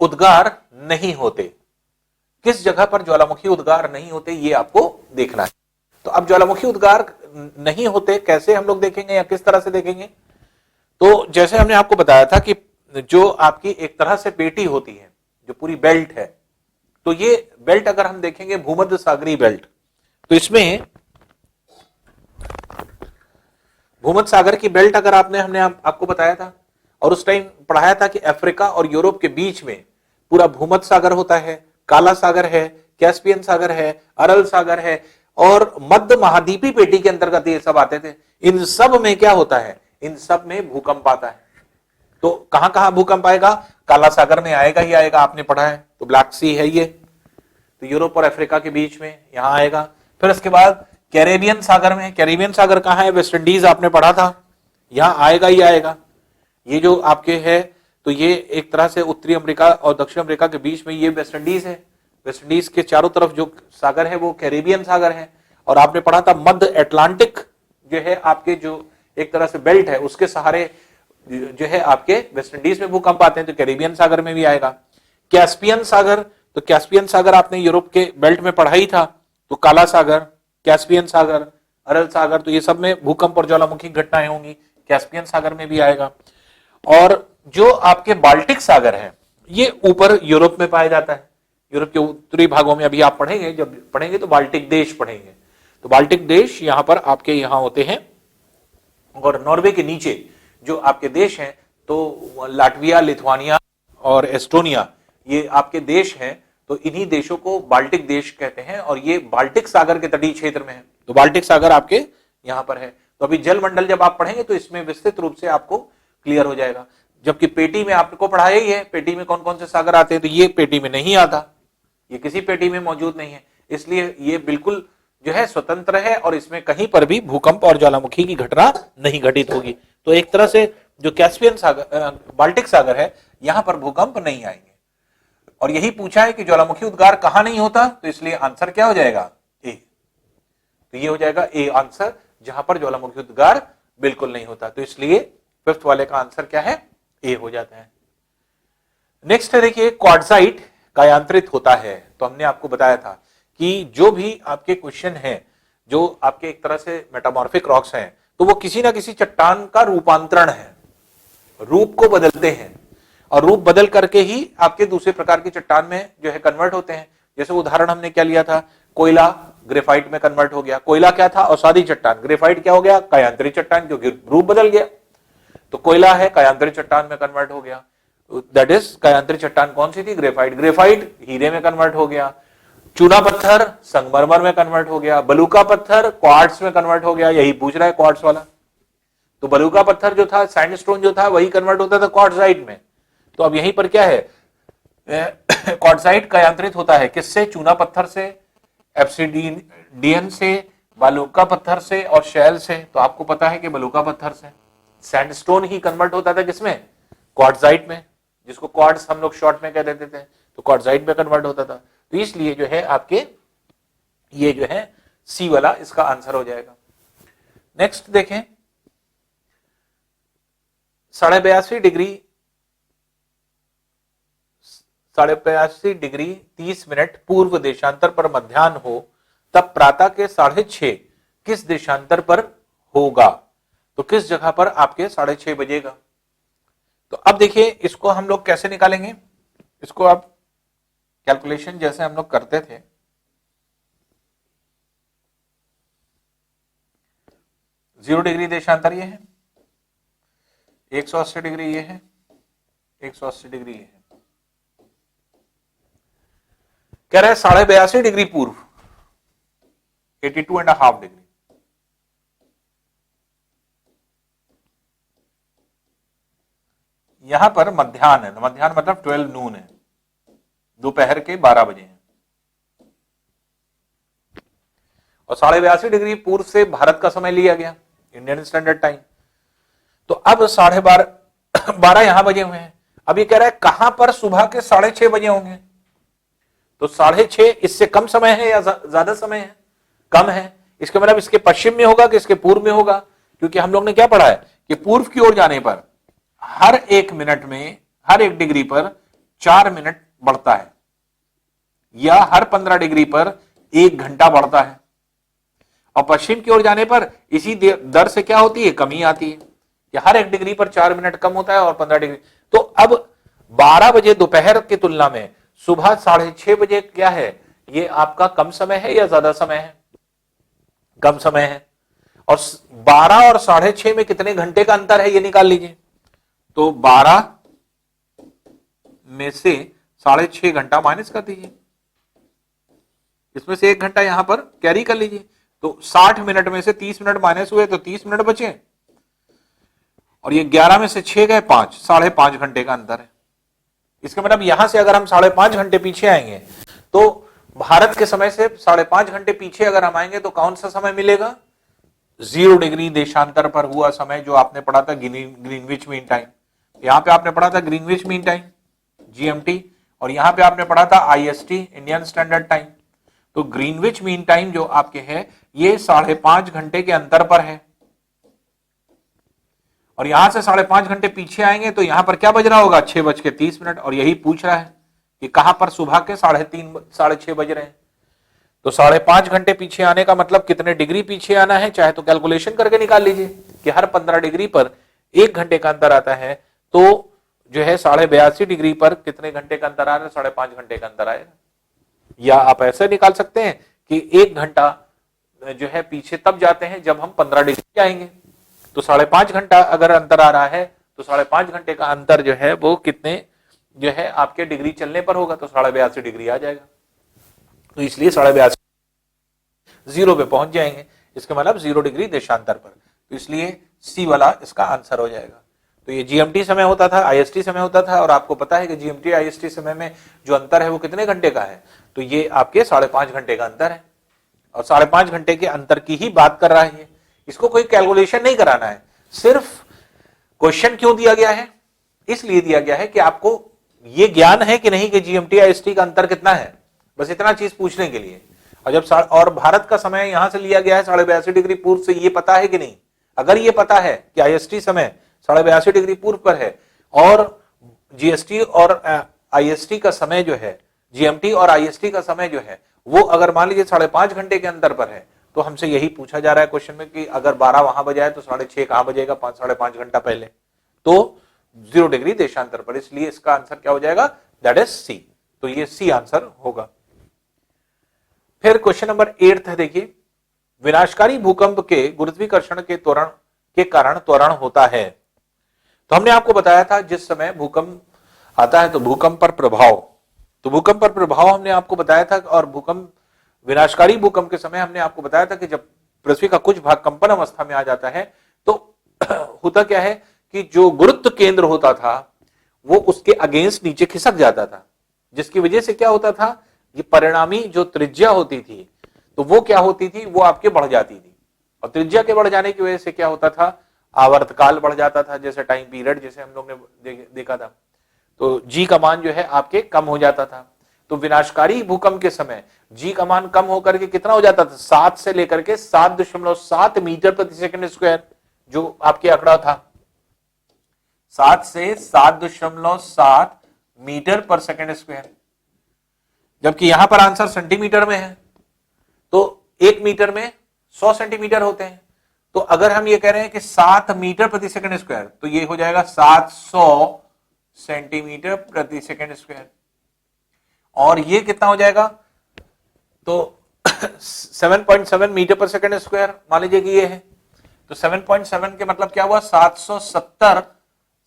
उद्गार नहीं होते। किस जगह पर ज्वालामुखी उद्गार नहीं होते ये आपको देखना है। तो अब ज्वालामुखी उद्गार नहीं होते कैसे हम लोग देखेंगे या किस तरह से देखेंगे? तो जैसे हमने आपको बताया था कि जो आपकी एक तरह से पेटी होती है, जो पूरी बेल्ट है, तो ये बेल्ट अगर हम देखेंगे भूमध्य सागरीय बेल्ट, तो इसमें भूमध्य सागर की बेल्ट अगर हमने आपको बताया था और उस टाइम पढ़ाया था कि अफ्रीका और यूरोप के बीच में पूरा भूमध्य सागर होता है, काला सागर है, कैस्पियन सागर है, अरल सागर है, और मध्य महाद्वीपीय पेटी के अंतर्गत ये सब आते थे। इन सब में क्या होता है? इन सब में भूकंप आता है। तो कहां कहां भूकंप आएगा? काला सागर में आएगा ही आएगा, आपने पढ़ा है। तो ब्लैक सी है ये, तो यूरोप और अफ्रीका के बीच में यहां आएगा। फिर उसके बाद कैरेबियन सागर में, कैरेबियन सागर कहां है? वेस्ट इंडीज आपने पढ़ा था, यहां आएगा ही आएगा। ये जो आपके है तो ये एक तरह से उत्तरी अमेरिका और दक्षिण अमेरिका के बीच में ये वेस्ट इंडीज है। वेस्ट इंडीज के चारों तरफ जो सागर है वो कैरेबियन सागर है। और आपने पढ़ा था मध्य अटलांटिक जो है आपके जो एक तरह से बेल्ट है उसके सहारे जो है आपके वेस्ट इंडीज में भूकंप आते हैं, तो कैरेबियन सागर में भी आएगा। कैस्पियन सागर, तो कैस्पियन सागर आपने यूरोप के बेल्ट में पढ़ा ही था, तो काला सागर, कैस्पियन सागर, अरल सागर, तो ये सब में भूकंप और ज्वालामुखी घटनाएं होंगी। कैस्पियन सागर में भी आएगा। और जो आपके बाल्टिक सागर है ये ऊपर यूरोप में पाया जाता है। यूरोप के उत्तरी भागों में अभी आप पढ़ेंगे, जब पढ़ेंगे तो बाल्टिक देश पढ़ेंगे। तो बाल्टिक देश यहां पर आपके यहां होते हैं। और नॉर्वे के नीचे जो आपके देश हैं तो लाटविया, लिथुआनिया और एस्टोनिया, ये आपके देश हैं। तो इन्हीं देशों को बाल्टिक देश कहते हैं और ये बाल्टिक सागर के तटीय क्षेत्र में है। तो बाल्टिक सागर आपके यहां पर है। तो अभी जल मंडल जब आप पढ़ेंगे तो इसमें विस्तृत रूप से आपको क्लियर हो जाएगा। जबकि पेटी में आपको पढ़ाया ही है, पेटी में कौन कौन से सागर आते हैं, तो ये पेटी में नहीं आता, ये किसी पेटी में मौजूद नहीं है। इसलिए ये बिल्कुल जो है स्वतंत्र है और इसमें कहीं पर भी भूकंप और ज्वालामुखी की घटना नहीं घटित होगी। तो एक तरह से जो कैस्पियन सागर, बाल्टिक सागर है, यहां पर भूकंप नहीं आएंगे। और यही पूछा है कि ज्वालामुखी उद्गार कहां नहीं होता, तो इसलिए आंसर क्या हो जाएगा, ए। तो ये हो जाएगा ए आंसर, जहां पर ज्वालामुखी उद्गार बिल्कुल नहीं होता। तो इसलिए फिफ्थ वाले का आंसर क्या है, ए हो जाता है। नेक्स्ट है देखिए, क्वार्टजाइट कायांतरित होता है। तो हमने आपको बताया था कि जो भी आपके क्वेश्चन हैं, जो आपके एक तरह से मेटामॉर्फिक रॉक्स हैं, तो वो किसी ना किसी चट्टान का रूपांतरण है, रूप को बदलते हैं और रूप बदल करके ही आपके दूसरे प्रकार की चट्टान में जो है कन्वर्ट होते हैं। जैसे उदाहरण हमने क्या लिया था, कोयला ग्रेफाइट में कन्वर्ट हो गया। कोयला क्या था, अवसादी चट्टान। ग्रेफाइट क्या हो गया, कायांतरित चट्टान, क्योंकि रूप बदल गया। तो कोयला है, कायांतरित चट्टान में कन्वर्ट हो गया। दैट इज कायांतरित चट्टान कौन सी थी, ग्रेफाइट। ग्रेफाइट हीरे में कन्वर्ट हो गया। चूना पत्थर संगमरमर में कन्वर्ट हो गया। बलूका पत्थर क्वार्ट्स में कन्वर्ट हो गया। यही पूछ रहा है क्वार्ट्स वाला। तो बलूका पत्थर जो था, सैंडस्टोन जो था, वही कन्वर्ट होता था क्वार्टजाइट में। तो अब यहीं पर क्या है, क्वार्टजाइट कायांतरित होता है किससे, चूना पत्थर से, ऑब्सिडियन से, बलूका पत्थर से और शैल से। तो आपको पता है कि बलूका पत्थर से। सैंडस्टोन ही कन्वर्ट होता था किसमें, क्वार्टजाइट में, जिसको क्वार्ट्स हम लोग शॉर्ट में कह देते थे। तो क्वार्टजाइट में कन्वर्ट होता था। तो इसलिए जो है आपके ये जो है सी वाला इसका आंसर हो जाएगा। नेक्स्ट देखें, 82.5 डिग्री 30 पूर्व देशांतर पर मध्याह्न हो, तब प्रातः के 6:30 किस देशांतर पर होगा। तो किस जगह पर आपके 6:30 बजेगा। तो अब देखिए इसको हम लोग कैसे निकालेंगे। इसको आप कैलकुलेशन जैसे हम लोग करते थे, जीरो डिग्री देशांतर ये है, 180 डिग्री ये है, 180 डिग्री ये है। कह रहा है 82.5 डिग्री पूर्व, 82.5 डिग्री। यहां पर मध्याह्न है, मध्याह्न मतलब 12 नून है, दोपहर के 12 बजे हैं। और 82.5 डिग्री पूर्व से भारत का समय लिया गया, इंडियन स्टैंडर्ड टाइम। तो अब 12:30 यहां बजे हुए हैं। अब ये कह रहा है कहां पर सुबह के 6:30 बजे होंगे। तो 6:30 इससे कम समय है या ज्यादा समय है, कम है। इसके मतलब इसके पश्चिम में होगा कि इसके पूर्व में होगा, क्योंकि हम लोग ने क्या पढ़ा है कि पूर्व की ओर जाने पर हर 1 मिनट में, हर 1 डिग्री पर 4 मिनट बढ़ता है, या हर 15 डिग्री पर 1 घंटा बढ़ता है। और पश्चिम की ओर जाने पर इसी दर से क्या होती है, कमी आती है, कि हर 1 डिग्री पर 4 मिनट कम होता है और 15 डिग्री। तो अब 12 बजे दोपहर की तुलना में सुबह 6:30 बजे क्या है, ये आपका कम समय है या ज्यादा समय है, कम समय है। और 12 और 6:30 में कितने घंटे का अंतर है ये निकाल लीजिए। तो 12 में से 6:30 घंटा माइनस कर दीजिए, इसमें से 1 घंटा यहां पर कैरी कर लीजिए। तो 60 मिनट में से 30 मिनट माइनस हुए तो 30 मिनट बचे। और ये 11 में से 6 गए 5, 5.5 घंटे का अंतर है। इसका मतलब यहां से अगर हम 5.5 घंटे पीछे आएंगे तो भारत के समय से 5.5 घंटे पीछे अगर हम आएंगे तो कौन सा समय मिलेगा, 0 डिग्री देशांतर पर हुआ समय, जो आपने पढ़ा था ग्रीनविच मीन टाइम। यहां पे आपने पढ़ा था ग्रीनविच मीन टाइम, जीएमटी, और यहां पे आपने पढ़ा था आईएसटी, इंडियन स्टैंडर्ड टाइम। तो ग्रीनविच मीन टाइम जो आपके है ये 5.5 घंटे के अंतर पर है। और यहां से 5.5 घंटे पीछे आएंगे तो यहां पर क्या बज रहा होगा, 6:30। और यही पूछ रहा है कि कहां पर सुबह के 3:30 6:30 बज रहे हैं। तो 5.5 घंटे पीछे आने का मतलब कितने डिग्री पीछे आना है, चाहे तो कैलकुलेशन करके निकाल लीजिए कि हर 15 डिग्री पर 1 घंटे का अंतर आता है, तो जो है 82.5 डिग्री पर कितने घंटे का अंतर आ रहा है, 5.5 घंटे का अंतर आएगा। या आप ऐसे निकाल सकते हैं कि 1 घंटा जो है पीछे तब जाते हैं जब हम 15 डिग्री आएंगे, तो 5.5 घंटा अगर अंतर आ रहा है तो 5.5 घंटे का अंतर जो है वो कितने जो है आपके डिग्री चलने पर होगा, तो 82.5 डिग्री आ जाएगा। तो इसलिए 82.5 जीरो पे पहुंच जाएंगे, इसका मतलब 0 डिग्री देशांतर पर, तो इसलिए सी वाला इसका आंसर हो जाएगा। तो ये जीएमटी समय होता था, आईएसटी समय होता था, और आपको पता है कि जीएमटी आईएसटी समय में जो अंतर है वो कितने घंटे का है, तो ये आपके 5.5 घंटे का अंतर है, और 5.5 घंटे के अंतर की ही बात कर रहा है। इसको कोई कैलकुलेशन नहीं कराना है, सिर्फ क्वेश्चन क्यों दिया गया है, इसलिए दिया गया है कि आपको ये ज्ञान है कि नहीं कि जीएमटी आईएसटी का अंतर कितना है, बस इतना चीज पूछने के लिए। और जब और भारत का समय यहां से लिया गया है 82.5 डिग्री पूर्व से, ये पता है कि नहीं, अगर ये पता है कि आईएसटी समय 82.5 डिग्री पूर्व पर है और जीएसटी और आईएसटी का समय जो है, जीएमटी और आईएसटी का समय जो है वो अगर मान लीजिए 5.5 घंटे के अंतर पर है, तो हमसे यही पूछा जा रहा है क्वेश्चन में कि अगर 12 वहां बजाए तो 6:30 कहां बजेगा, 5.5 घंटा पहले, तो 0 डिग्री देशांतर पर, इसलिए इसका आंसर क्या हो जाएगा, दैट इज सी। तो ये सी आंसर होगा। फिर क्वेश्चन नंबर 8 है, देखिए, विनाशकारी भूकंप के गुरुत्वाकर्षण के कारण त्वरण होता है। तो हमने आपको बताया था जिस समय भूकंप आता है तो भूकंप पर प्रभाव, तो भूकंप पर प्रभाव हमने आपको बताया था, और भूकंप विनाशकारी भूकंप के समय हमने आपको बताया था कि जब पृथ्वी का कुछ भाग कंपन अवस्था में आ जाता है तो होता क्या है कि जो गुरुत्व केंद्र होता था वो उसके अगेंस्ट नीचे खिसक जाता था, जिसकी वजह से क्या होता था, ये परिणामी जो त्रिज्या होती थी तो वो क्या होती थी, वो आपके बढ़ जाती थी, और त्रिज्या के बढ़ जाने की वजह से क्या होता था, आवर्तकाल बढ़ जाता था, जैसे टाइम पीरियड जैसे हम लोग ने देखा था, तो जी का मान जो है आपके कम हो जाता था। तो विनाशकारी भूकंप के समय जी का मान कम होकर के कितना हो जाता था, 7 से लेकर के 7.7 मीटर प्रति सेकंड स्क्वायर, जो आपके आंकड़ा था 7 से 7.7 मीटर पर सेकंड स्क्वायर, जबकि यहां पर आंसर सेंटीमीटर में है, तो 1 मीटर में 100 सेंटीमीटर होते हैं। तो अगर हम ये कह रहे हैं कि 7 मीटर प्रति सेकंड स्क्वायर, तो ये हो जाएगा 700 सेंटीमीटर प्रति सेकंड स्क्वायर, और ये कितना हो जाएगा, तो 7.7 मीटर पर सेकंड स्क्वायर मान लीजिए कि ये है, तो 7.7 के मतलब क्या हुआ, 770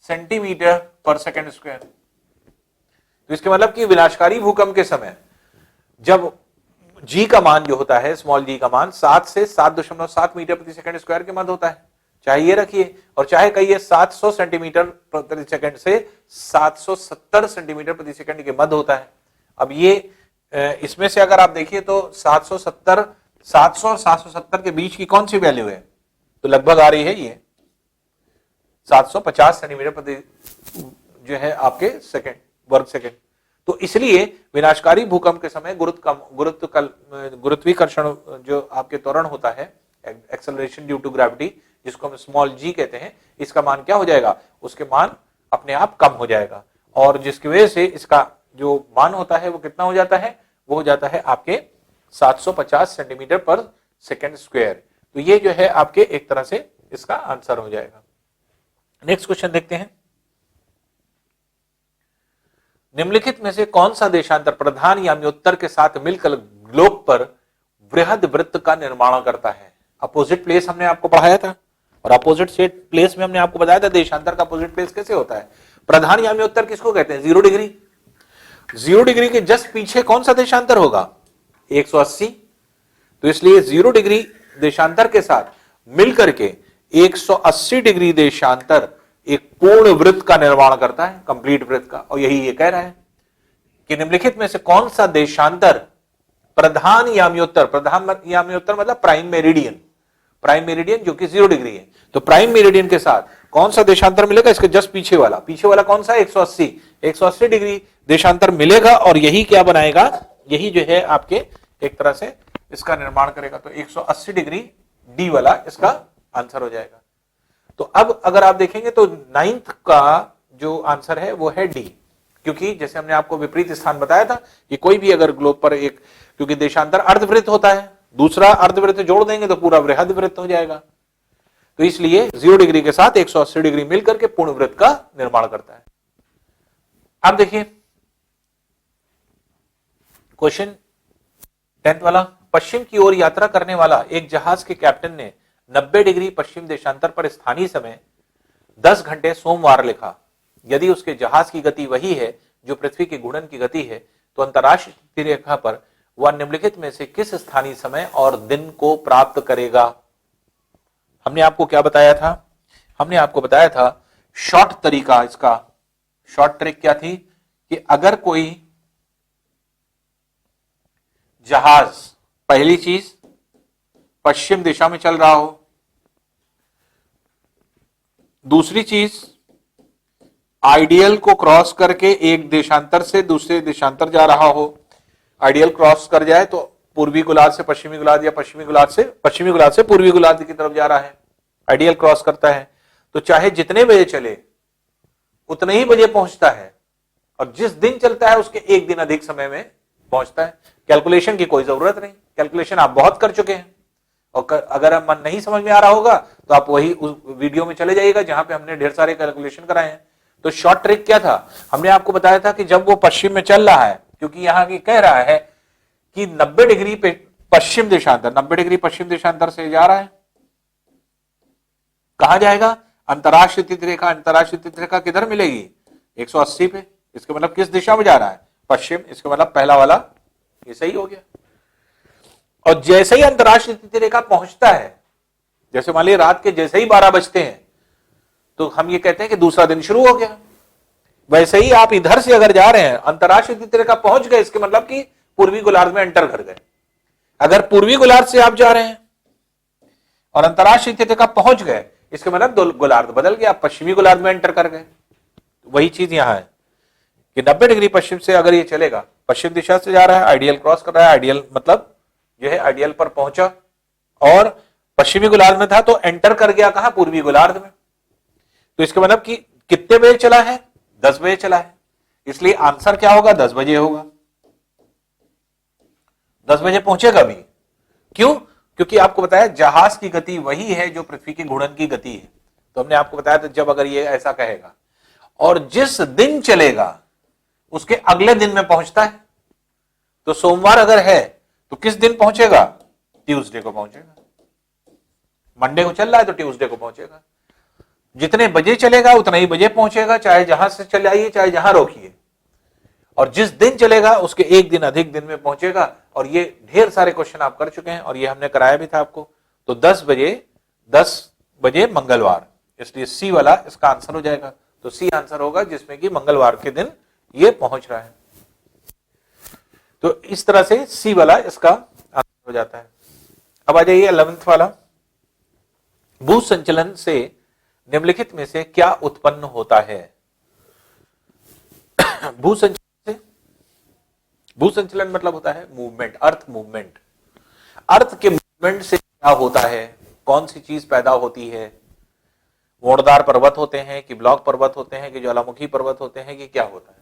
सेंटीमीटर पर सेकंड स्क्वायर। तो इसके मतलब कि विनाशकारी भूकंप के समय जब जी का मान जो होता है, स्मॉल जी का मान 7 से 7.7 मीटर प्रति सेकंड स्क्वायर के मध्य होता है, चाहे ये रखिए और चाहे कहिए 700 सेंटीमीटर प्रति सेकंड से 770 सेंटीमीटर प्रति सेकंड के मध्य होता है। अब ये इसमें से अगर आप देखिए तो 770 और 770 के बीच की कौन सी वैल्यू है, तो लगभग आ रही है ये 750 सेंटीमीटर प्रति जो है आपके सेकंड, वर्ग सेकंड। तो इसलिए विनाशकारी भूकंप के समय गुरुत्वाकर्षण जो आपके त्वरण होता है, एक्सेलरेशन ड्यू टू ग्रेविटी, जिसको हम स्मॉल जी कहते हैं, इसका मान क्या हो जाएगा, उसके मान अपने आप कम हो जाएगा, और जिसकी वजह से इसका जो मान होता है वो कितना हो जाता है, वो हो जाता है आपके 750 सेंटीमीटर पर सेकंड स्क्वायर। तो ये जो है आपके एक तरह से इसका आंसर हो जाएगा। नेक्स्ट क्वेश्चन देखते हैं, निम्नलिखित में से कौन सा देशांतर प्रधान याम्योत्तर के साथ मिलकर ग्लोब पर वृहद वृत्त का निर्माण करता है। अपोजिट प्लेस हमने आपको पढ़ाया था, और अपोजिट प्लेस में हमने आपको बताया था देशांतर का अपोजिट प्लेस कैसे होता है। प्रधान याम्योत्तर किसको कहते हैं, 0 डिग्री। 0 डिग्री के जस्ट पीछे कौन सा देशांतर होगा, 180। तो इसलिए 0 डिग्री देशांतर के साथ मिलकर के 180 डिग्री देशांतर एक पूर्ण वृत्त का निर्माण करता है, कंप्लीट वृत्त का। और यही ये कह रहा है कि निम्नलिखित में से कौन सा देशांतर प्रधान याम्योत्तर, प्रधान याम्योत्तर मतलब प्राइम मेरिडियन, प्राइम मेरिडियन जो कि 0 डिग्री है, तो प्राइम मेरिडियन के साथ कौन सा देशांतर मिलेगा, इसके जस्ट पीछे वाला कौन सा, 180 डिग्री देशांतर मिलेगा, और यही क्या बनाएगा, यही जो है आपके एक तरह से इसका निर्माण करेगा। तो 180 डिग्री डी वाला इसका आंसर हो जाएगा। तो अब अगर आप देखेंगे तो 9th का जो आंसर है वो है डी, क्योंकि जैसे हमने आपको विपरीत स्थान बताया था कि कोई भी अगर ग्लोब पर एक, क्योंकि देशांतर अर्धवृत्त होता है, दूसरा अर्धवृत्त जोड़ देंगे तो पूरा बृहद वृत्त हो जाएगा, तो इसलिए 0 डिग्री के साथ 180 डिग्री मिलकर के पूर्ण वृत्त का निर्माण करता है। अब देखिए क्वेश्चन 10th वाला, पश्चिम की ओर यात्रा करने वाला एक जहाज के कैप्टन ने 90 डिग्री पश्चिम देशांतर पर स्थानीय समय 10 घंटे सोमवार लिखा। यदि उसके जहाज की गति वही है जो पृथ्वी के घूर्णन की गति है, तो अंतरराष्ट्रीय रेखा पर वह निम्नलिखित में से किस स्थानीय समय और दिन को प्राप्त करेगा? हमने आपको क्या बताया था? हमने आपको बताया था शॉर्ट तरीका, इसका शॉर्ट ट्रिक क्या थी कि अगर कोई जहाज, पहली चीज पश्चिम दिशा में चल रहा हो, दूसरी चीज आइडियल को क्रॉस करके एक देशांतर से दूसरे देशांतर जा रहा हो, आइडियल क्रॉस कर जाए तो पूर्वी गोलार्ध से पश्चिमी गोलार्ध या पश्चिमी गोलार्ध से पूर्वी गोलार्ध की तरफ जा रहा है, आइडियल क्रॉस करता है, तो चाहे जितने बजे चले उतने ही बजे पहुंचता है, और जिस दिन चलता है उसके एक दिन अधिक समय में पहुंचता है। कैलकुलेशन की कोई जरूरत नहीं, कैलकुलेशन आप बहुत कर चुके हैं, और अगर मन नहीं समझ में आ रहा होगा तो आप वही उस वीडियो में चले जाइएगा जहां पे हमने ढेर सारे कैलकुलेशन कराए हैं। तो शॉर्ट ट्रिक क्या था? हमने आपको बताया था कि जब वो पश्चिम में चल रहा है, क्योंकि यहां की कह रहा है कि 90 डिग्री पश्चिम देशांतर, 90 डिग्री पश्चिम देशांतर से जा रहा है, कहां जाएगा? अंतरराष्ट्रीय तिथि रेखा। अंतरराष्ट्रीय तिथि रेखा किधर मिलेगी? 180 पे। इसका मतलब किस दिशा में जा रहा है? पश्चिम। इसका मतलब पहला वाला ये सही हो गया। और जैसे ही अंतरराष्ट्रीय तिथि रेखा पहुंचता है, जैसे मान लीजिए रात के जैसे ही 12 बजते हैं, तो हम ये कहते हैं कि दूसरा दिन शुरू हो गया। वैसे ही आप इधर से अगर जा रहे हैं, अंतरराष्ट्रीय तिथि रेखा पहुंच गए, इसके मतलब कि पूर्वी गोलार्ध में एंटर कर गए। अगर पूर्वी गोलार्ध से आप जा रहे हैं और अंतरराष्ट्रीय तिथि रेखा पहुंच गए, इसके मतलब गोलार्ध बदल गया, आप पश्चिमी गोलार्ध में एंटर कर गए। वही चीज यहां है कि 90 डिग्री पश्चिम से अगर ये चलेगा, पश्चिम दिशा से जा रहा है, आइडियल क्रॉस कर रहा है, आइडियल मतलब जो है आइडियल पर पहुंचा और पश्चिमी गोलार्ध में था तो एंटर कर गया कहां? पूर्वी गोलार्ध में। तो इसका मतलब कि कितने बजे चला है? 10 बजे चला है, इसलिए आंसर क्या होगा? 10 बजे होगा। 10 बजे पहुंचेगा भी। क्यों? क्योंकि आपको बताया जहाज की गति वही है जो पृथ्वी के घूर्णन की गति है। तो हमने आपको बताया था जब अगर ये ऐसा कहेगा और जिस दिन चलेगा उसके अगले दिन में पहुंचता है, तो सोमवार अगर है तो किस दिन पहुंचेगा? ट्यूसडे को पहुंचेगा। मंडे को चल रहा है तो ट्यूसडे को पहुंचेगा। जितने बजे चलेगा उतने ही बजे पहुंचेगा, चाहे जहां से चलाइए चाहे जहां रोकिए। और जिस दिन चलेगा उसके एक दिन अधिक दिन में पहुंचेगा। और ये ढेर सारे क्वेश्चन आप कर चुके हैं और ये हमने कराया भी था आपको। तो 10 बजे मंगलवार, इसलिए सी वाला इसका आंसर हो जाएगा। तो सी आंसर होगा जिसमें कि मंगलवार के दिन ये पहुंच रहा है। तो इस तरह से सी वाला इसका आंसर हो जाता है। अब आ जाइए 11th वाला, भू संचलन से निम्नलिखित में से क्या उत्पन्न होता है? भू संचलन मतलब होता है मूवमेंट, अर्थ मूवमेंट। अर्थ के मूवमेंट से क्या होता है? कौन सी चीज पैदा होती है? मोड़दार पर्वत होते हैं कि ब्लॉक पर्वत होते हैं कि ज्वालामुखी पर्वत होते हैं कि क्या होता है?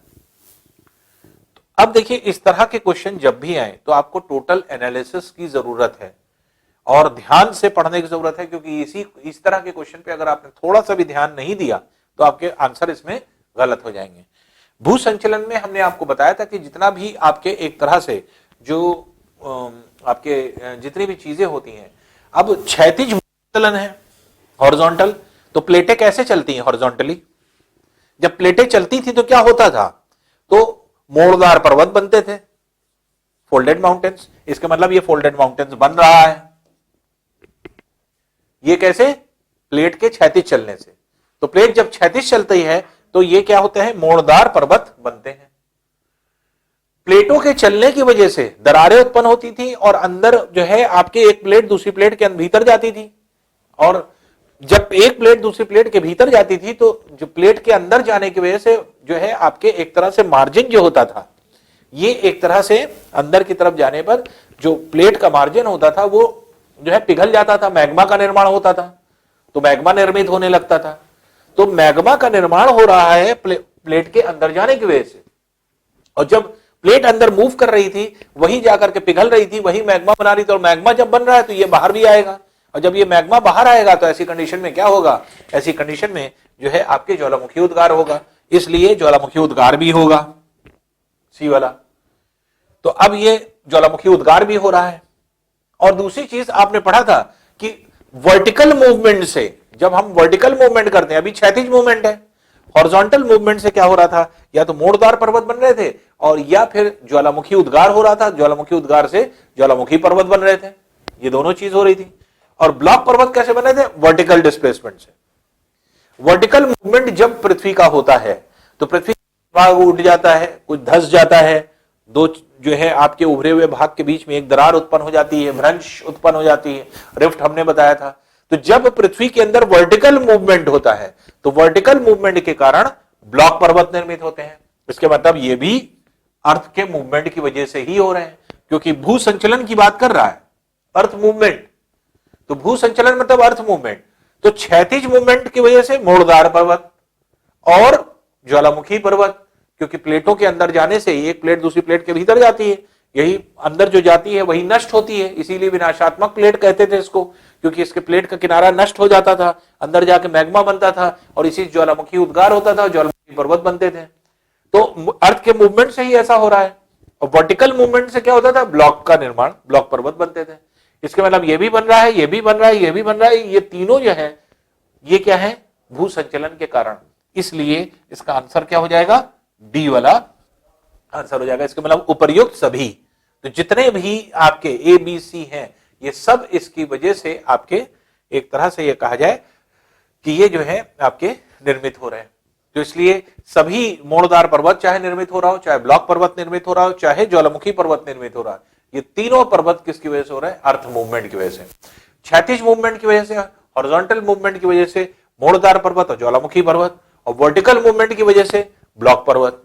तो अब देखिए इस तरह के क्वेश्चन जब भी आए तो आपको टोटल एनालिसिस की जरूरत है और ध्यान से पढ़ने की जरूरत है, क्योंकि इस तरह के क्वेश्चन पे अगर आपने थोड़ा सा भी ध्यान नहीं दिया तो आपके आंसर इसमें गलत हो जाएंगे। भू संचलन में हमने आपको बताया था कि जितना भी आपके एक तरह से जो आपके जितनी भी चीजें होती हैं, अब क्षैतिज संचलन है, हॉरिजॉन्टल, तो प्लेटें कैसे चलती हैं? हॉरिजॉन्टली। जब प्लेटें चलती थी तो क्या होता था? तो मोड़दार पर्वत बनते थे, फोल्डेड माउंटेन्स। इसका मतलब ये फोल्डेड माउंटेन्स बन रहा है। ये कैसे? प्लेट के क्षैतिज चलने से। तो प्लेट जब क्षैतिज चलती है तो ये क्या होते हैं? मोड़दार पर्वत बनते हैं। प्लेटों के चलने की वजह से दरारें उत्पन्न होती थी और अंदर जो है आपके एक प्लेट दूसरी प्लेट के भीतर जाती थी, और जब एक प्लेट दूसरी प्लेट के भीतर जाती थी तो जो प्लेट के अंदर जाने की वजह से जो है आपके एक तरह से मार्जिन जो होता था, ये एक तरह से अंदर की तरफ जाने पर जो प्लेट का मार्जिन होता था वो जो है पिघल जाता था, मैग्मा का निर्माण होता था, तो मैग्मा निर्मित होने लगता था। तो मैग्मा का निर्माण हो रहा है प्लेट के अंदर जाने की वजह से, और जब प्लेट अंदर मूव कर रही थी वही जाकर के पिघल रही थी, वही मैग्मा बना रही थी, और मैग्मा जब बन रहा है तो ये बाहर भी आएगा, और जब ये मैग्मा बाहर आएगा तो ऐसी कंडीशन में क्या होगा, ऐसी कंडीशन में जो है आपके ज्वालामुखी उद्गार होगा, इसलिए ज्वालामुखी उद्गार भी होगा सी वाला। तो अब ये ज्वालामुखी उद्गार भी हो रहा है। और दूसरी चीज आपने पढ़ा था कि वर्टिकल मूवमेंट से, जब हम वर्टिकल मूवमेंट करते हैं, अभी क्षैतिज मूवमेंट है, हॉरिजॉन्टल मूवमेंट से क्या हो रहा था, या तो मोड़दार पर्वत बन रहे थे और या फिर ज्वालामुखी उद्गार हो रहा था, ज्वालामुखी उद्गार से ज्वालामुखी पर्वत बन रहे थे, ये दोनों चीज हो रही थी। और ब्लॉक पर्वत कैसे बने थे, वर्टिकल डिस्प्लेसमेंट से। वर्टिकल मूवमेंट जब पृथ्वी का होता है तो पृथ्वी भाग उठ जाता है, कुछ धंस जाता है, दो जो है आपके उभरे हुए भाग के बीच में एक दरार उत्पन्न हो जाती है, भ्रंश उत्पन्न हो जाती है, रिफ्ट हमने बताया था। तो जब पृथ्वी के अंदर वर्टिकल मूवमेंट होता है तो वर्टिकल मूवमेंट के कारण ब्लॉक पर्वत निर्मित होते हैं। इसके मतलब ये भी अर्थ के मूवमेंट की वजह से ही हो रहे हैं, क्योंकि भू संचलन की बात कर रहा है, अर्थ मूवमेंट, तो भू संचलन मतलब अर्थ मूवमेंट। तो क्षैतिज मूवमेंट की वजह से मोड़दार पर्वत और ज्वालामुखी पर्वत, क्योंकि प्लेटों के अंदर जाने से एक प्लेट दूसरी प्लेट के भीतर जाती है, यही अंदर जो जाती है वही नष्ट होती है, इसीलिए विनाशात्मक प्लेट कहते थे इसको, क्योंकि इसके प्लेट का किनारा नष्ट हो जाता था, अंदर जाके मैग्मा बनता था और इसी ज्वालामुखी उद्गार होता था, ज्वालामुखी पर्वत बनते थे। तो अर्थ के मूवमेंट से ही ऐसा हो रहा है। और वर्टिकल मूवमेंट से क्या होता था, ब्लॉक का निर्माण, ब्लॉक पर्वत बनते थे। इसके मतलब ये भी बन रहा है, ये भी बन रहा है, ये भी बन रहा है, ये तीनों जो है ये क्या है, भू संचलन के कारण। इसलिए इसका आंसर क्या हो जाएगा, डी वाला आंसर हो जाएगा। इसके मतलब उपर्युक्त सभी, तो जितने भी आपके ए बी सी हैं ये सब इसकी वजह से आपके एक तरह से ये कहा जाए कि ये जो है आपके निर्मित हो रहे हैं। तो इसलिए सभी मोड़दार पर्वत चाहे निर्मित हो रहा हो, चाहे ब्लॉक पर्वत निर्मित हो रहा हो, चाहे ज्वालामुखी पर्वत निर्मित हो रहा है, ये तीनों पर्वत किसकी वजह से हो रहा है, अर्थ मूवमेंट की वजह से, क्षैतिज मूवमेंट की वजह से, हॉरिजॉन्टल मूवमेंट की वजह से मोड़दार पर्वत और ज्वालामुखी पर्वत, और वर्टिकल मूवमेंट की वजह से ब्लॉक पर्वत।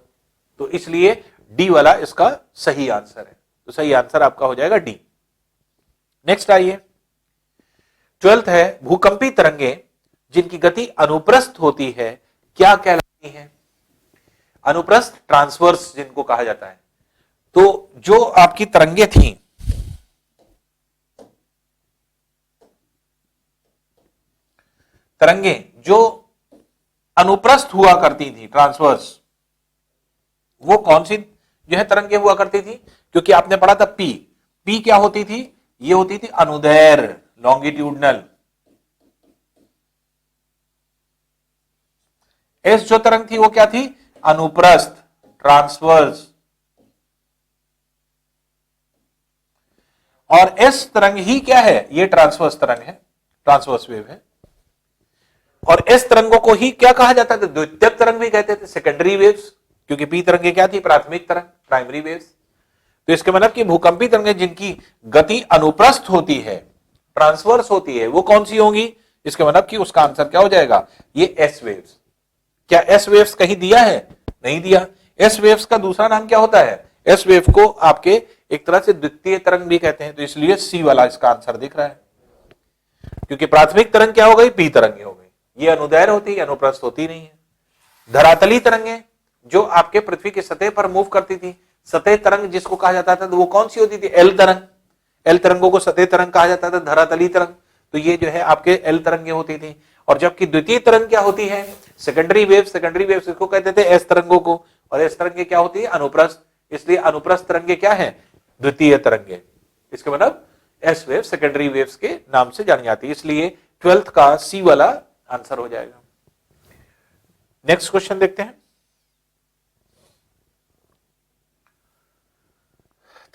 तो इसलिए डी वाला इसका सही आंसर है। तो सही आंसर आपका हो जाएगा डी। नेक्स्ट आइए, 12th है, भूकंपी तरंगे जिनकी गति अनुप्रस्थ होती है क्या कहलाती है। अनुप्रस्थ, ट्रांसवर्स जिनको कहा जाता है। तो जो आपकी तरंगे थी, तरंगे जो अनुप्रस्थ हुआ करती थी, ट्रांसवर्स, वो कौन सी जो है तरंगे हुआ करती थी, क्योंकि आपने पढ़ा था पी, पी क्या होती थी, ये होती थी अनुदैर्घ्य, लॉन्गिट्यूडनल। एस जो तरंग थी वो क्या थी, अनुप्रस्थ, ट्रांसवर्स। और एस तरंग ही क्या है, ये ट्रांसवर्स तरंग है, ट्रांसवर्स वेव है। और एस तरंगों को ही क्या कहा जाता था, द्वितीयक तरंग भी कहते थे, सेकेंडरी वेव्स, क्योंकि पी तरंगे क्या थी, प्राथमिक तरंग, प्राइमरी वेव्स। तो इसके मतलब कि भूकंपी तरंगे जिनकी गति अनुप्रस्थ होती है, ट्रांसवर्स होती है, वो कौन सी होंगी, इसके मतलब कि उसका आंसर क्या हो जाएगा, ये एस वेव्स। क्या एस वेव्स कहीं दिया है, नहीं दिया। एस वेव्स का दूसरा नाम क्या होता है, एस वेव को आपके एक तरह से द्वितीय तरंग भी कहते हैं। तो इसलिए सी वाला इसका आंसर दिख रहा है, क्योंकि प्राथमिक तरंग क्या हो गई, पी तरंगे हो गई, ये अनुदैर्घ्य होती है, अनुप्रस्थ होती नहीं है। धरातली तरंगे जो आपके पृथ्वी की सतह पर मूव करती थी, सतह तरंग जिसको कहा जाता था, तो वो कौन सी होती थी, एल तरंग। एल तरंगों को सतह तरंग कहा जाता था, धरातली तरंग, तो ये जो है आपके एल तरंगे होती थी। और जबकि द्वितीय तरंग क्या होती है, सेकेंडरी वेव, सेकेंडरी वेव इसको कहते थे एस तरंगों को, और एस तरंगे क्या होती है, अनुप्रस्थ, इसलिए अनुप्रस्थ तरंगे क्या है, द्वितीय तरंगे। इसके मतलब एस वेव सेकेंडरी वेव्स के नाम से जानी जाती है, इसलिए 12th का सी वाला आंसर हो जाएगा। नेक्स्ट क्वेश्चन देखते हैं,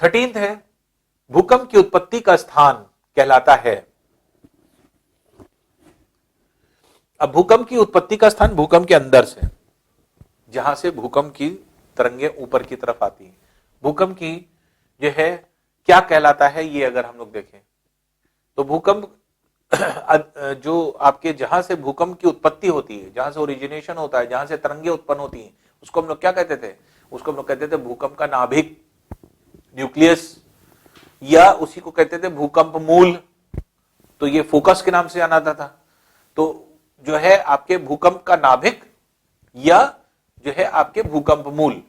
13th है, भूकंप की उत्पत्ति का स्थान कहलाता है। अब भूकंप की उत्पत्ति का स्थान भूकंप के अंदर से, जहां से भूकंप की तरंगे ऊपर की तरफ आती है, भूकंप की जो है क्या कहलाता है, ये अगर हम लोग देखें तो भूकंप जो आपके जहां से भूकंप की उत्पत्ति होती है, जहां से ओरिजिनेशन होता है, जहां से तरंगे उत्पन्न होती हैं, उसको हम लोग क्या कहते थे, उसको हम लोग कहते थे भूकंप का नाभिक, न्यूक्लियस, या उसी को कहते थे भूकंप मूल। तो ये फोकस के नाम से जाना जाता था। तो जो है आपके भूकंप का नाभिक या जो है आपके भूकंप मूल,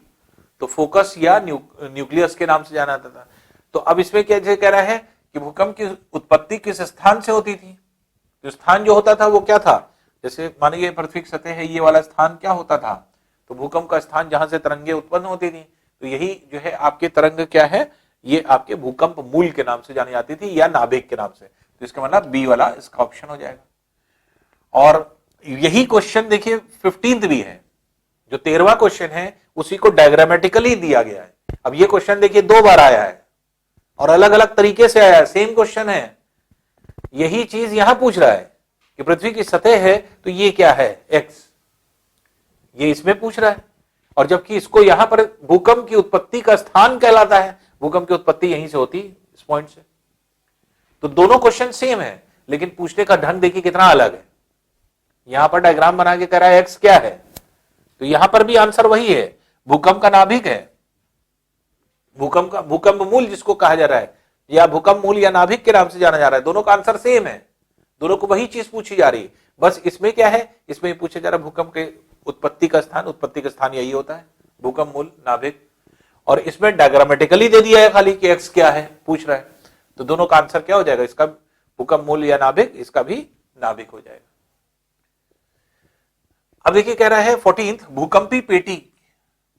तो फोकस या न्यूक्लियस के नाम से जाना जाता था। तो अब इसमें क्या कह रहा है कि भूकंप की उत्पत्ति किस स्थान से होती थी? तो स्थान जो होता था वो क्या था? जैसे मानिए पृथ्वी की सतह है, ये वाला स्थान क्या होता था? तो भूकंप का स्थान जहां से तरंगे उत्पन्न होती थी, तो यही जो है आपके तरंग क्या है, ये आपके भूकंप मूल के नाम से जानी जाती थी या नाभिक के नाम से। तो इसका मतलब बी वाला इसका ऑप्शन हो जाएगा। और यही क्वेश्चन देखिए 15th भी है, जो 13वां क्वेश्चन है उसी को डायग्रामेटिकली दिया गया है। अब ये क्वेश्चन देखिए 2 बार आया है और अलग अलग तरीके से आया है, सेम क्वेश्चन है। यही चीज यहां पूछ रहा है कि पृथ्वी की सतह है तो ये क्या है, एक्स, ये इसमें पूछ रहा है। और जबकि इसको यहां पर भूकंप की उत्पत्ति का स्थान कहलाता है, भूकंप की उत्पत्ति यहीं से होती इस पॉइंट से। तो दोनों क्वेश्चन सेम है, लेकिन पूछने का ढंग देखिए कितना अलग है। यहां पर डायग्राम बना के कह रहा है एक्स क्या है, तो यहां पर भी आंसर वही है, भूकंप का नाभिक है। भूकंप मूल जिसको कहा जा रहा है, या भूकंप मूल या नाभिक के नाम से जाना जा रहा है, दोनों का आंसर सेम है, दोनों को वही चीज पूछी जा रही है। बस इसमें क्या है, इसमें पूछा जा रहा है भूकंप के उत्पत्ति का स्थान यही होता है, भूकंप मूल नाभिक। और इसमें डायग्रामेटिकली दे दिया है खाली कि एक्स क्या है पूछ रहा है, तो दोनों का आंसर क्या हो जाएगा, इसका भूकंप मूल या नाभिक, इसका भी नाभिक हो जाएगा। अब देखिए कह रहा है 14th, भूकंपी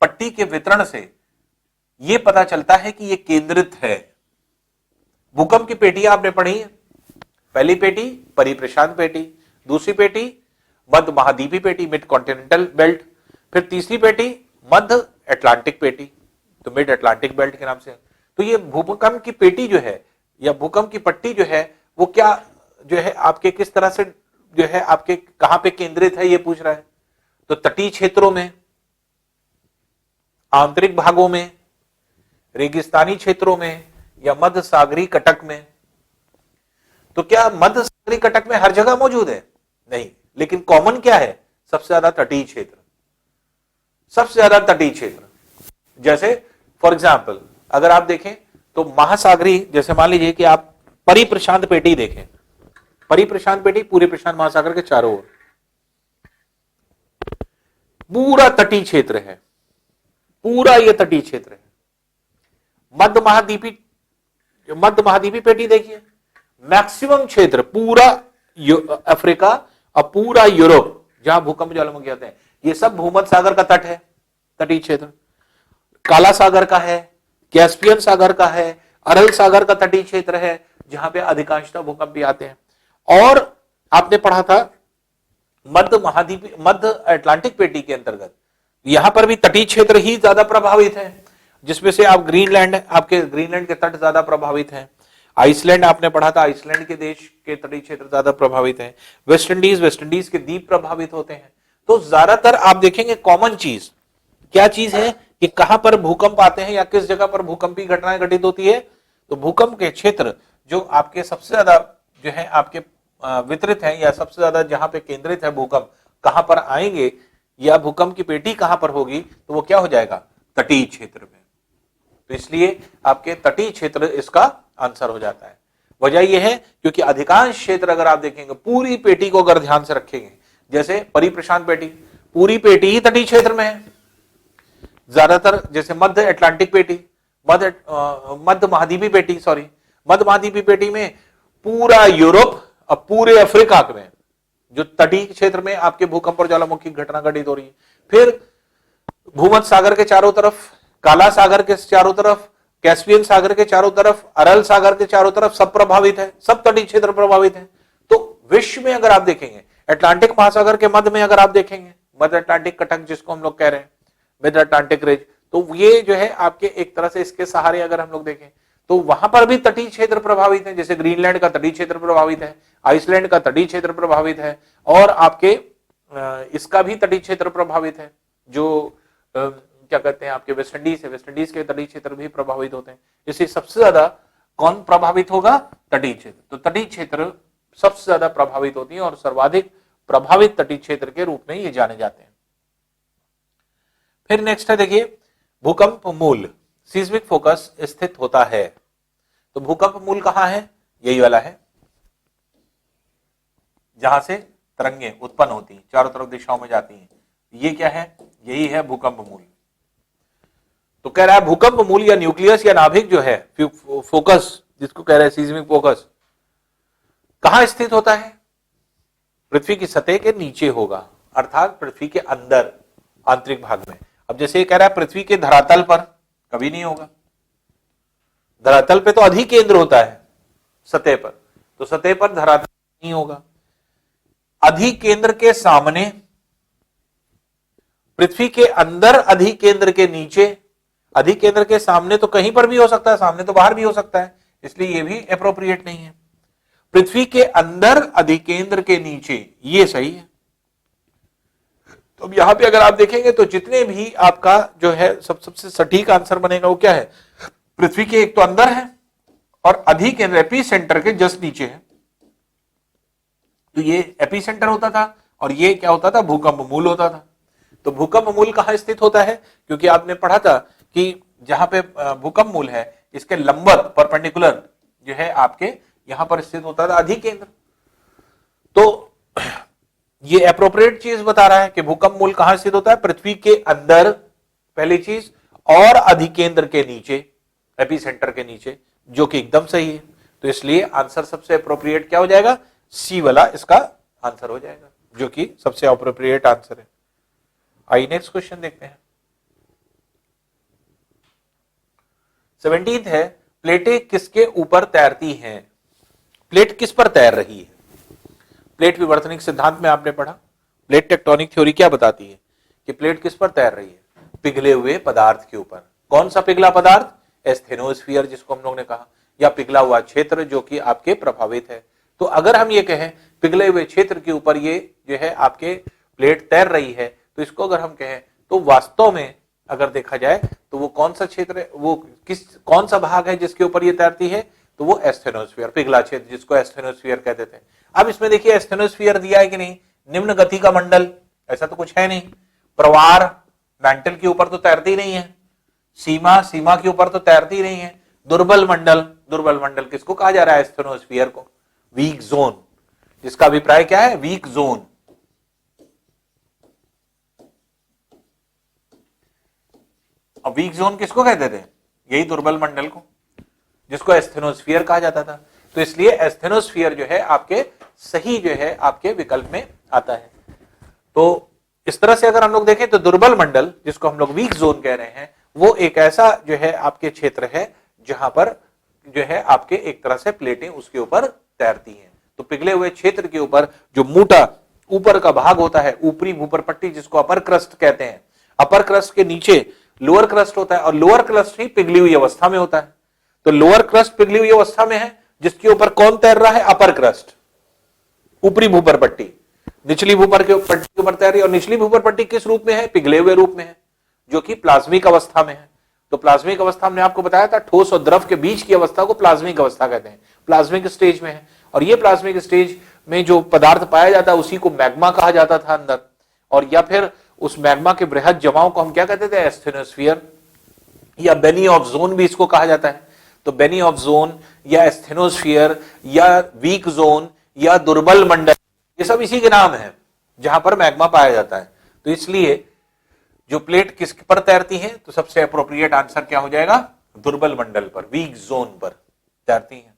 पट्टी के वितरण से यह पता चलता है कि यह केंद्रित है। भूकंप की पेटियां आपने पढ़ी है, पहली पेटी परिप्रशांत पेटी, दूसरी पेटी मध्य महाद्वीपी पेटी मिड कॉन्टिनेंटल बेल्ट, फिर तीसरी पेटी मध्य अटलांटिक पेटी, तो मिड अटलांटिक बेल्ट के नाम से। तो ये भूकंप की पेटी जो है या भूकंप की पट्टी जो है वो क्या जो है आपके किस तरह से जो है आपके कहां पे केंद्रित है ये पूछ रहा है। तो तटीय क्षेत्रों में, आंतरिक भागों में, रेगिस्तानी क्षेत्रों में, या मध्य सागरी कटक में। तो क्या मध्य सागरी कटक में हर जगह मौजूद है? नहीं, लेकिन कॉमन क्या है, सबसे ज्यादा तटीय क्षेत्र, सबसे ज्यादा तटीय क्षेत्र। जैसे फॉर एग्जाम्पल अगर आप देखें तो महासागरी, जैसे मान लीजिए कि आप परिप्रशांत पेटी देखें, परिप्रशांत पेटी पूरे प्रशांत महासागर के चारों ओर पूरा तटीय क्षेत्र है, पूरा यह तटीय क्षेत्र है। मध्य महाद्वीपी पेटी देखिए, मैक्सिमम क्षेत्र पूरा अफ्रीका और पूरा यूरोप जहां भूकंप ज्वालामुखी आते हैं, ये सब भूमध्य सागर का तट है, तटीय क्षेत्र। काला सागर का है, कैस्पियन सागर का है, अरल सागर का तटीय क्षेत्र है जहां पे अधिकांशतः भूकंप भी आते हैं। और आपने पढ़ा था मध्य अटलांटिक पेटी के अंतर्गत यहां पर भी तटीय क्षेत्र ही ज्यादा प्रभावित है, जिसमें से आप आपके ग्रीनलैंड के तट ज्यादा प्रभावित हैं। आइसलैंड आपने पढ़ा था, आइसलैंड के देश के तटीय क्षेत्र ज्यादा प्रभावित हैं। वेस्ट इंडीज के द्वीप प्रभावित होते हैं। तो ज्यादातर आप देखेंगे कॉमन चीज क्या चीज है कि कहां पर भूकंप आते हैं या किस जगह पर भूकंपी घटनाएं घटित होती है। तो भूकंप के क्षेत्र जो आपके सबसे ज्यादा जो है आपके वितरित है या सबसे ज्यादा जहां पे केंद्रित है भूकंप कहां पर आएंगे या भूकंप की पेटी कहां पर होगी, तो वो क्या हो जाएगा, तटीय क्षेत्र में। तो इसलिए आपके तटीय क्षेत्र इसका आंसर हो जाता है। वजह यह है क्योंकि अधिकांश क्षेत्र अगर आप देखेंगे पूरी पेटी को अगर ध्यान से रखेंगे, जैसे परिप्रशांत पेटी पूरी पेटी ही तटीय क्षेत्र में है ज्यादातर, जैसे मध्य अटलांटिक पेटी, मध्य महाद्वीपी पेटी में पूरा यूरोप और पूरे अफ्रीका में जो तटीय क्षेत्र में आपके भूकंप और ज्वालामुखी घटना घटित हो रही है। फिर भूमध्य सागर के चारों तरफ, काला सागर के चारों तरफ, कैस्पियन सागर के चारों तरफ, अरल सागर के चारों तरफ सब प्रभावित है, सब तटीय क्षेत्र प्रभावित है। तो विश्व में अगर आप देखेंगे अटलांटिक महासागर के मध्य में अगर आप देखेंगे मध्य अटलांटिक कटक जिसको हम लोग कह रहे हैं, मिड अटलांटिक रिज, तो ये जो है आपके एक तरह से इसके सहारे अगर हम लोग देखें तो वहां पर भी तटीय क्षेत्र प्रभावित है। जैसे ग्रीनलैंड का तटीय क्षेत्र प्रभावित है, आइसलैंड का तटीय क्षेत्र प्रभावित है, और आपके इसका भी तटीय क्षेत्र प्रभावित है, जो क्या कहते हैं आपके वेस्ट इंडीज है, वेस्ट इंडीज के तटीय क्षेत्र भी प्रभावित होते हैं। इससे सबसे ज्यादा कौन प्रभावित होगा, तटीय क्षेत्र। तो तटीय क्षेत्र सबसे ज्यादा प्रभावित होती है और सर्वाधिक प्रभावित तटीय क्षेत्र के रूप में ये जाने जाते हैं। फिर नेक्स्ट है देखिए भूकंप मूल, सीस्मिक फोकस स्थित होता है। तो भूकंप मूल कहां है, यही वाला है जहां से तरंगें उत्पन्न होती हैं, चारों तरफ दिशाओं में जाती हैं। ये क्या है, यही है भूकंप मूल। तो कह रहा है भूकंप मूल या न्यूक्लियस या नाभिक जो है फोकस, जिसको कह रहे हैं सीज्मिक फोकस, कहां स्थित होता है? पृथ्वी की सतह के नीचे होगा, अर्थात पृथ्वी के अंदर आंतरिक भाग में। अब जैसे ये कह रहा है पृथ्वी के धरातल पर, कभी नहीं होगा। धरातल पे तो अधिकेंद्र होता है सतह पर, तो सतह पर धरातल नहीं होगा। अधिकेंद्र के सामने, पृथ्वी के अंदर, अधिकेंद्र के नीचे। अधिकेंद्र के सामने तो कहीं पर भी हो सकता है, सामने तो बाहर भी हो सकता है, इसलिए यह भी एप्रोप्रिएट नहीं है। पृथ्वी के अंदर, अधिकेंद्र के नीचे, ये सही है। तो अब यहां पे अगर आप देखेंगे तो जितने भी आपका जो है सबसे सटीक आंसर बनेगा वो क्या है? पृथ्वी के एक तो अंदर है और अधिकेंद्र एपी सेंटर के जस्ट नीचे है। तो ये एपी सेंटर होता था और ये क्या होता था? भूकंप मूल होता था। तो भूकंप मूल कहां स्थित होता है? क्योंकि आपने पढ़ा था कि जहां पे भूकंप मूल है इसके लंबवत परपेंडिकुलर जो है आपके यहां पर स्थित होता था अधिकेंद्र। तो ये एप्रोप्रिएट चीज बता रहा है कि भूकंप मूल कहां स्थित होता है? पृथ्वी के अंदर, पहली चीज, और अधिकेंद्र के नीचे, एपी सेंटर के नीचे, जो कि एकदम सही है। तो इसलिए आंसर सबसे एप्रोप्रिएट क्या हो जाएगा? सी वाला इसका आंसर हो जाएगा, जो कि सबसे एप्रोप्रिएट आंसर है। आइए नेक्स्ट क्वेश्चन देखते हैं। 17th है, प्लेटें किसके ऊपर तैरती हैं? प्लेट किस पर तैर रही है? प्लेट विवर्तनिक सिद्धांत में आपने पढ़ा, प्लेट टेक्टोनिक थ्योरी क्या बताती है कि प्लेट किस पर तैर रही है? पिघले हुए पदार्थ के ऊपर। कौन सा पिघला पदार्थ? एस्थेनोस्फीयर, जिसको हम लोग ने कहा, या पिघला हुआ क्षेत्र जो कि आपके प्रभावित है। तो अगर हम ये कहें पिघले हुए क्षेत्र के ऊपर ये जो है आपके प्लेट तैर रही है, तो इसको अगर हम कहें तो वास्तव में अगर देखा जाए तो वो कौन सा क्षेत्र है, वो कौन सा भाग है जिसके ऊपर ये तैरती है? तो वो एस्थेनोस्फीयर, पिघला क्षेत्र, जिसको एस्थेनोस्फीयर कहते थे। अब इसमें देखिए एस्थेनोस्फीयर दिया है कि नहीं? निम्न गति का मंडल, ऐसा तो कुछ है नहीं। प्रवार, मैंटल के ऊपर तो तैरती नहीं है। सीमा, सीमा के ऊपर तो तैरती नहीं है। दुर्बल मंडल, दुर्बल मंडल किसको कहा जा रहा है? एस्थेनोस्फीयर को। वीक जोन, जिसका अभिप्राय क्या है? Week zone. अब वीक जोन किसको कहते थे? यही दुर्बल मंडल को, जिसको एस्थेनोस्फीयर कहा जाता था। तो इसलिए एस्थेनोस्फीयर जो है आपके सही जो है आपके विकल्प में आता है। तो इस तरह से अगर हम लोग देखें तो दुर्बल मंडल, जिसको हम लोग वीक जोन कह रहे हैं, वो एक ऐसा जो है आपके क्षेत्र है जहां पर जो है आपके एक तरह से प्लेटें उसके ऊपर तैरती हैं। तो पिघले हुए क्षेत्र के ऊपर जो मोटा ऊपर का भाग होता है, ऊपरी भूपर पट्टी, जिसको अपर क्रस्ट कहते हैं, अपर क्रस्ट के नीचे लोअर क्रस्ट होता है और लोअर क्रस्ट ही पिघली हुई अवस्था में होता है। तो लोअर क्रस्ट पिघली हुई अवस्था में है, जिसके ऊपर कौन तैर रहा है? अपर क्रस्ट, ऊपरी भूपर पट्टी। निचली भूपर के पट्टी के ऊपर तैर रही है, और निचली भूपर पट्टी किस रूप में है? पिघले हुए रूप में है, जो कि प्लाज्मिक अवस्था में है। तो प्लाज्मिक अवस्था हमने आपको बताया था, ठोस और द्रव के बीच की अवस्था को प्लाज्मिक अवस्था कहते हैं, प्लाज्मिक स्टेज में है। और ये प्लाज्मिक स्टेज में जो पदार्थ पाया जाता है उसी को मैग्मा कहा जाता था अंदर, और या फिर उस मैग्मा के बृहद जमाव को हम क्या कहते थे? एस्थेनोस्फीयर, या बेनी ऑफ जोन भी इसको कहा जाता है। तो बेनी ऑफ जोन या एस्थेनोस्फीयर या वीक जोन या दुर्बल मंडल, ये सब इसी के नाम है जहां पर मैग्मा पाया जाता है। तो इसलिए जो प्लेट किस पर तैरती है, तो सबसे अप्रोप्रिएट आंसर क्या हो जाएगा? दुर्बल मंडल पर, वीक जोन पर तैरती है।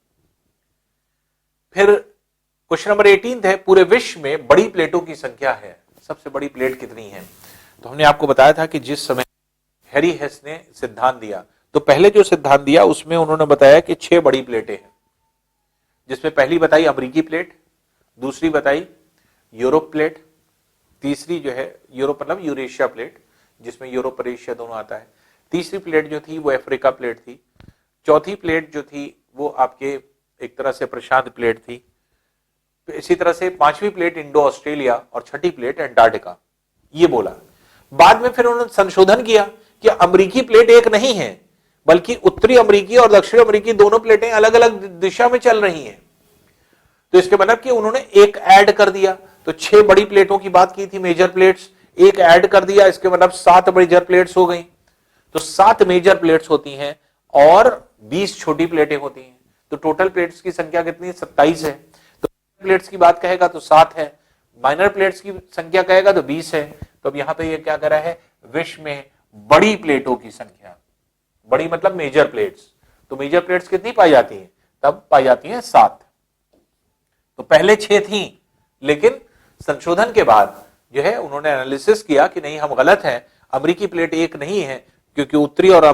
फिर क्वेश्चन नंबर 18 है, पूरे विश्व में बड़ी प्लेटों की संख्या है, सबसे बड़ी प्लेट कितनी है? तो हमने आपको बताया था कि जिस समय हैरी हेस ने सिद्धांत दिया, तो पहले जो सिद्धांत दिया उसमें उन्होंने बताया कि 6 बड़ी प्लेटें हैं, जिसमें पहली बताई अमेरिकी प्लेट, दूसरी बताई यूरोप प्लेट, तीसरी जो है यूरोप मतलब यूरेशिया प्लेट, जिसमें यूरोप और एशिया दोनों आता है, तीसरी प्लेट जो थी वो अफ्रीका प्लेट थी, चौथी प्लेट जो थी वो आपके एक तरह से प्रशांत प्लेट थी, इसी तरह से पांचवी प्लेट इंडो ऑस्ट्रेलिया और छठी प्लेट अंटार्कटिका, ये बोला। बाद में फिर उन्होंने संशोधन किया कि अमेरिकी प्लेट एक नहीं है, बल्कि उत्तरी अमेरिकी और दक्षिण अमेरिकी दोनों प्लेटें अलग अलग दिशा में चल रही हैं। तो इसके मतलब कि उन्होंने एक ऐड कर दिया। तो 6 बड़ी प्लेटों की बात की थी, मेजर प्लेट्स, एक ऐड कर दिया, इसके मतलब 7 मेजर प्लेट्स हो गई। तो 7 मेजर प्लेट्स होती हैं और 20 छोटी प्लेटें होती हैं। तो टोटल प्लेट्स की संख्या कितनी है? 27 है। तो प्लेट्स की बात कहेगा तो 7 है, माइनर प्लेट्स की संख्या कहेगा तो 20 है। तो अब यहां पे ये क्या कर रहा है? विश्व में बड़ी प्लेटों की संख्या, बड़ी मतलब मेजर प्लेट्स। तो मेजर प्लेट्स कितनी पाई जाती हैं? तब पाई जाती हैं 7। तो पहले 6 थी, लेकिन संशोधन के बाद जो है उन्होंने एनालिसिस किया कि नहीं, हम गलत हैं, अमेरिकी प्लेट एक नहीं है, क्योंकि उत्तरी और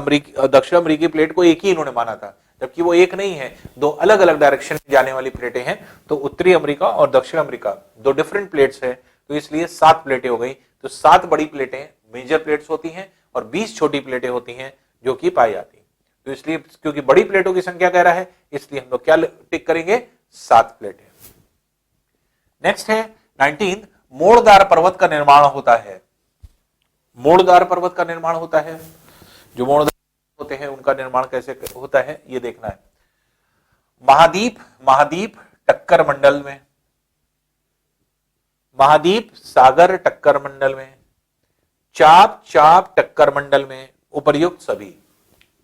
दक्षिण अमेरिकी प्लेट को एक ही इन्होंने माना था, जबकि वो एक नहीं है, दो अलग अलग डायरेक्शन में जाने वाली प्लेटें हैं। तो उत्तरी अमेरिका और दक्षिण अमेरिका दो डिफरेंट प्लेट्स है, तो इसलिए 7 प्लेटें हो गई। तो 7 बड़ी प्लेटें मेजर प्लेट्स होती हैं और 20 छोटी प्लेटें होती हैं जो कि पाई जाती हैं। तो इसलिए क्योंकि बड़ी प्लेटों की संख्या कह रहा है, इसलिए हम लोग क्या टिक करेंगे? 7 प्लेटें। नेक्स्ट है 19, मोड़दार पर्वत का निर्माण होता है। मोड़दार पर्वत का निर्माण होता है, जो मोड़दार होते हैं उनका निर्माण कैसे होता है ये देखना है। महाद्वीप टक्कर मंडल में, महाद्वीप सागर टक्कर मंडल में, चाप टक्कर मंडल में, उपर्युक्त सभी।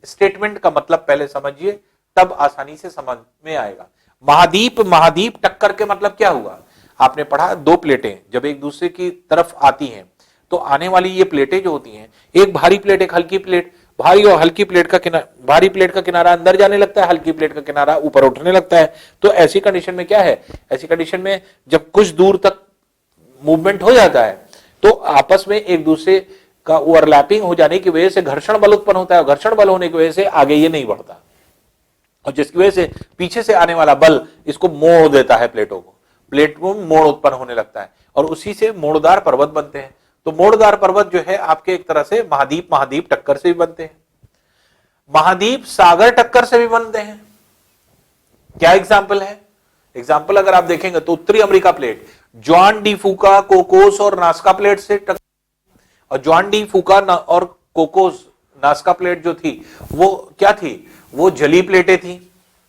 स्टेटमेंट का मतलब पहले समझिए, तब आसानी से समझ में आएगा। महाद्वीप टक्कर के मतलब क्या हुआ? आपने पढ़ा, दो प्लेटें जब एक दूसरे की तरफ आती हैं तो आने वाली ये प्लेटें जो होती हैं, एक भारी प्लेट एक हल्की प्लेट, भारी और हल्की प्लेट का किनारा, भारी प्लेट का किनारा अंदर जाने लगता है, हल्की प्लेट का किनारा ऊपर उठने लगता है। तो ऐसी कंडीशन में क्या है? ऐसी कंडीशन में जब कुछ दूर तक मूवमेंट हो जाता है तो आपस में एक दूसरे का ओवरलैपिंग हो जाने की वजह से घर्षण बल उत्पन्न होता है। घर्षण बल होने की वजह से आगे ये नहीं बढ़ता, और जिसकी वजह से पीछे से आने वाला बल इसको मोड़ देता है, प्लेटों को, प्लेट में मोड़ उत्पन्न होने लगता है और उसी से मोड़दार पर्वत बनते हैं। तो मोड़दार पर्वत जो है आपके एक तरह से महाद्वीप टक्कर से भी बनते हैं, महाद्वीप सागर टक्कर से भी बनते हैं। क्या एग्जाम्पल है? एग्जाम्पल अगर आप देखेंगे तो उत्तरी America plate Juan de Fuca, Cocos और नास्का प्लेट से टक्कर, और जॉन डी फूका और कोकोस नास्का प्लेट जो थी वो क्या थी? वो जली प्लेटें थी,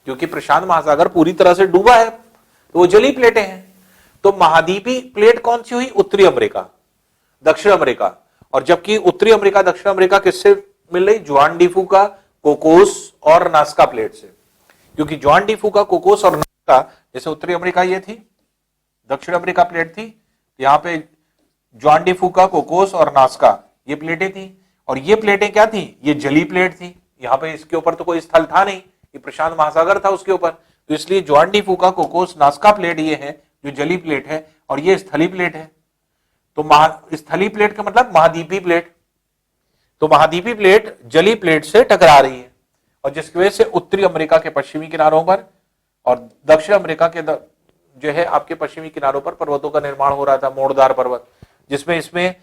क्योंकि प्रशांत महासागर पूरी तरह से डूबा है, तो वो जली प्लेटें हैं। तो महाद्वीपी प्लेट कौन सी हुई? उत्तरी अमेरिका, दक्षिण अमेरिका। और जबकि उत्तरी अमेरिका दक्षिण अमेरिका किससे मिल रही? जुआन डी फूका, कोकोस और नास्का प्लेट से। क्योंकि जुआन डी फूका, कोकोस और नास्का, जैसे उत्तरी अमेरिका ये थी, दक्षिण अमेरिका प्लेट थी, यहां पे जुआन डी फूका, कोकोस और नास्का ये प्लेटें थी, और ये प्लेटें क्या थी? ये जली प्लेट थी। यहां पे इसके ऊपर तो कोई स्थल था नहीं, ये प्रशांत महासागर था उसके ऊपर, तो इसलिए जुआन D Fuca, Cocos, Nazca plate ये है जो जली प्लेट है, और ये स्थली प्लेट है। तो स्थली प्लेट का मतलब महाद्वीपी प्लेट। तो महाद्वीपी प्लेट जली प्लेट से टकरा रही है, और जिसकी वजह से उत्तरी अमेरिका के पश्चिमी किनारों पर और दक्षिण अमेरिका के जो है आपके पश्चिमी किनारों पर पर्वतों का निर्माण हो रहा था, मोड़दार पर्वत, जिसमें इसमें